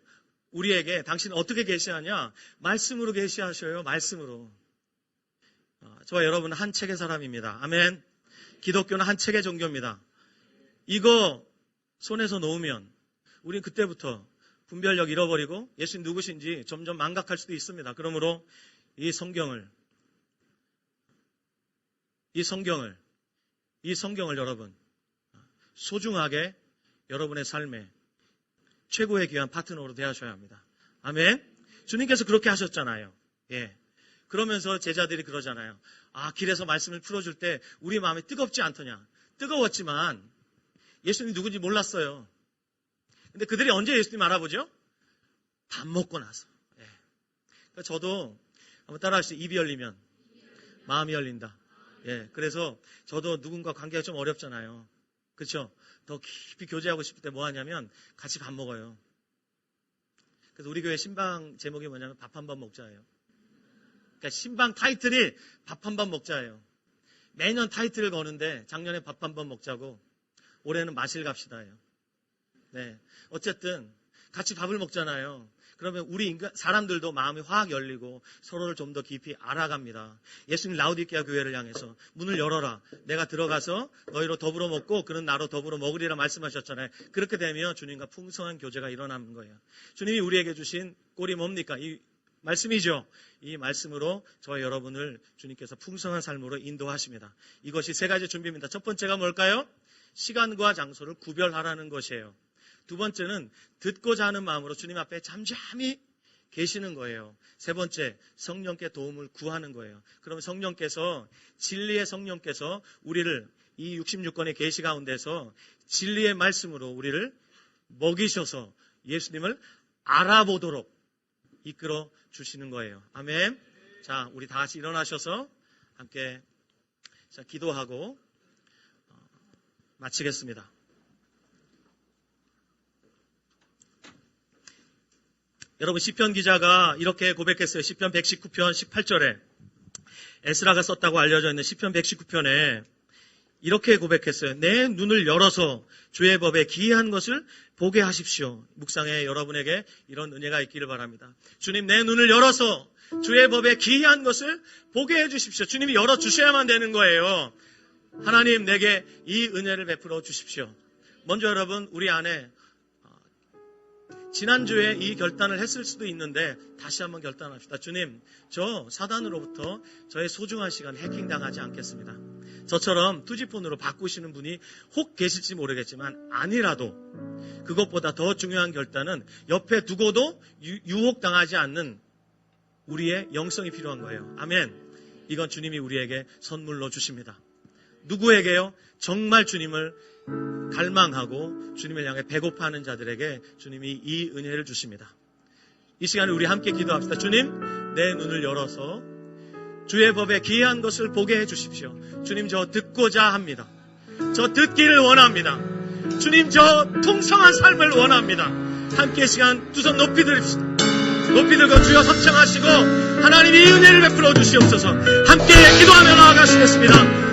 우리에게 당신은 어떻게 계시하냐? 말씀으로 계시하셔요. 말씀으로. 저와 여러분은 한 책의 사람입니다. 아멘. 기독교는 한 책의 종교입니다. 이거 손에서 놓으면 우리는 그때부터 분별력 잃어버리고 예수님 누구신지 점점 망각할 수도 있습니다. 그러므로 이 성경을 여러분 소중하게 여러분의 삶에 최고의 귀한 파트너로 대하셔야 합니다. 아멘. 주님께서 그렇게 하셨잖아요. 그러면서 제자들이 그러잖아요. 길에서 말씀을 풀어줄 때 우리 마음이 뜨겁지 않더냐. 뜨거웠지만 예수님이 누군지 몰랐어요. 근데 그들이 언제 예수님 알아보죠? 밥 먹고 나서. 그러니까 저도 한번 따라하시죠. 입이 열리면 마음이 열린다. 그래서 저도 누군가 관계가 좀 어렵잖아요. 그렇죠? 더 깊이 교제하고 싶을 때 뭐 하냐면 같이 밥 먹어요. 그래서 우리 교회 신방 제목이 뭐냐면 밥 한 번 먹자예요. 그러니까 신방 타이틀이 밥 한 번 먹자예요. 매년 타이틀을 거는데 작년에 밥 한 번 먹자고 올해는 마실 갑시다예요. 어쨌든 같이 밥을 먹잖아요. 그러면 우리 사람들도 마음이 확 열리고 서로를 좀 더 깊이 알아갑니다. 예수님 라우디게아 교회를 향해서 문을 열어라. 내가 들어가서 너희로 더불어 먹고 그는 나로 더불어 먹으리라 말씀하셨잖아요. 그렇게 되면 주님과 풍성한 교제가 일어나는 거예요. 주님이 우리에게 주신 꼴이 뭡니까? 이 말씀이죠. 이 말씀으로 저와 여러분을 주님께서 풍성한 삶으로 인도하십니다. 이것이 세 가지 준비입니다. 첫 번째가 뭘까요? 시간과 장소를 구별하라는 것이에요. 두 번째는 듣고자 하는 마음으로 주님 앞에 잠잠히 계시는 거예요. 세 번째, 성령께 도움을 구하는 거예요. 그러면 진리의 성령께서 우리를 이 66권의 계시 가운데서 진리의 말씀으로 우리를 먹이셔서 예수님을 알아보도록 이끌어 주시는 거예요. 아멘. 자, 우리 다 같이 일어나셔서 함께 기도하고 마치겠습니다. 여러분 시편 기자가 이렇게 고백했어요. 시편 119편 18절에 에스라가 썼다고 알려져 있는 시편 119편에 이렇게 고백했어요. 내 눈을 열어서 주의 법에 기이한 것을 보게 하십시오. 묵상에 여러분에게 이런 은혜가 있기를 바랍니다. 주님 내 눈을 열어서 주의 법에 기이한 것을 보게 해주십시오. 주님이 열어주셔야만 되는 거예요. 하나님 내게 이 은혜를 베풀어 주십시오. 먼저 여러분 우리 안에 지난주에 이 결단을 했을 수도 있는데 다시 한번 결단합시다. 주님, 저 사단으로부터 저의 소중한 시간 해킹당하지 않겠습니다. 저처럼 투지폰으로 바꾸시는 분이 혹 계실지 모르겠지만 아니라도 그것보다 더 중요한 결단은 옆에 두고도 유혹당하지 않는 우리의 영성이 필요한 거예요. 아멘. 이건 주님이 우리에게 선물로 주십니다. 누구에게요? 정말 주님을 갈망하고 주님을 향해 배고파하는 자들에게 주님이 이 은혜를 주십니다. 이 시간에 우리 함께 기도합시다. 주님, 내 눈을 열어서 주의 법에 기이한 것을 보게 해주십시오. 주님, 저 듣고자 합니다. 저 듣기를 원합니다. 주님, 저 풍성한 삶을 원합니다. 함께 시간 두 손 높이 들읍시다. 높이 들고 주여 선창하시고 하나님이 은혜를 베풀어 주시옵소서. 함께 기도하며 나아가시겠습니다.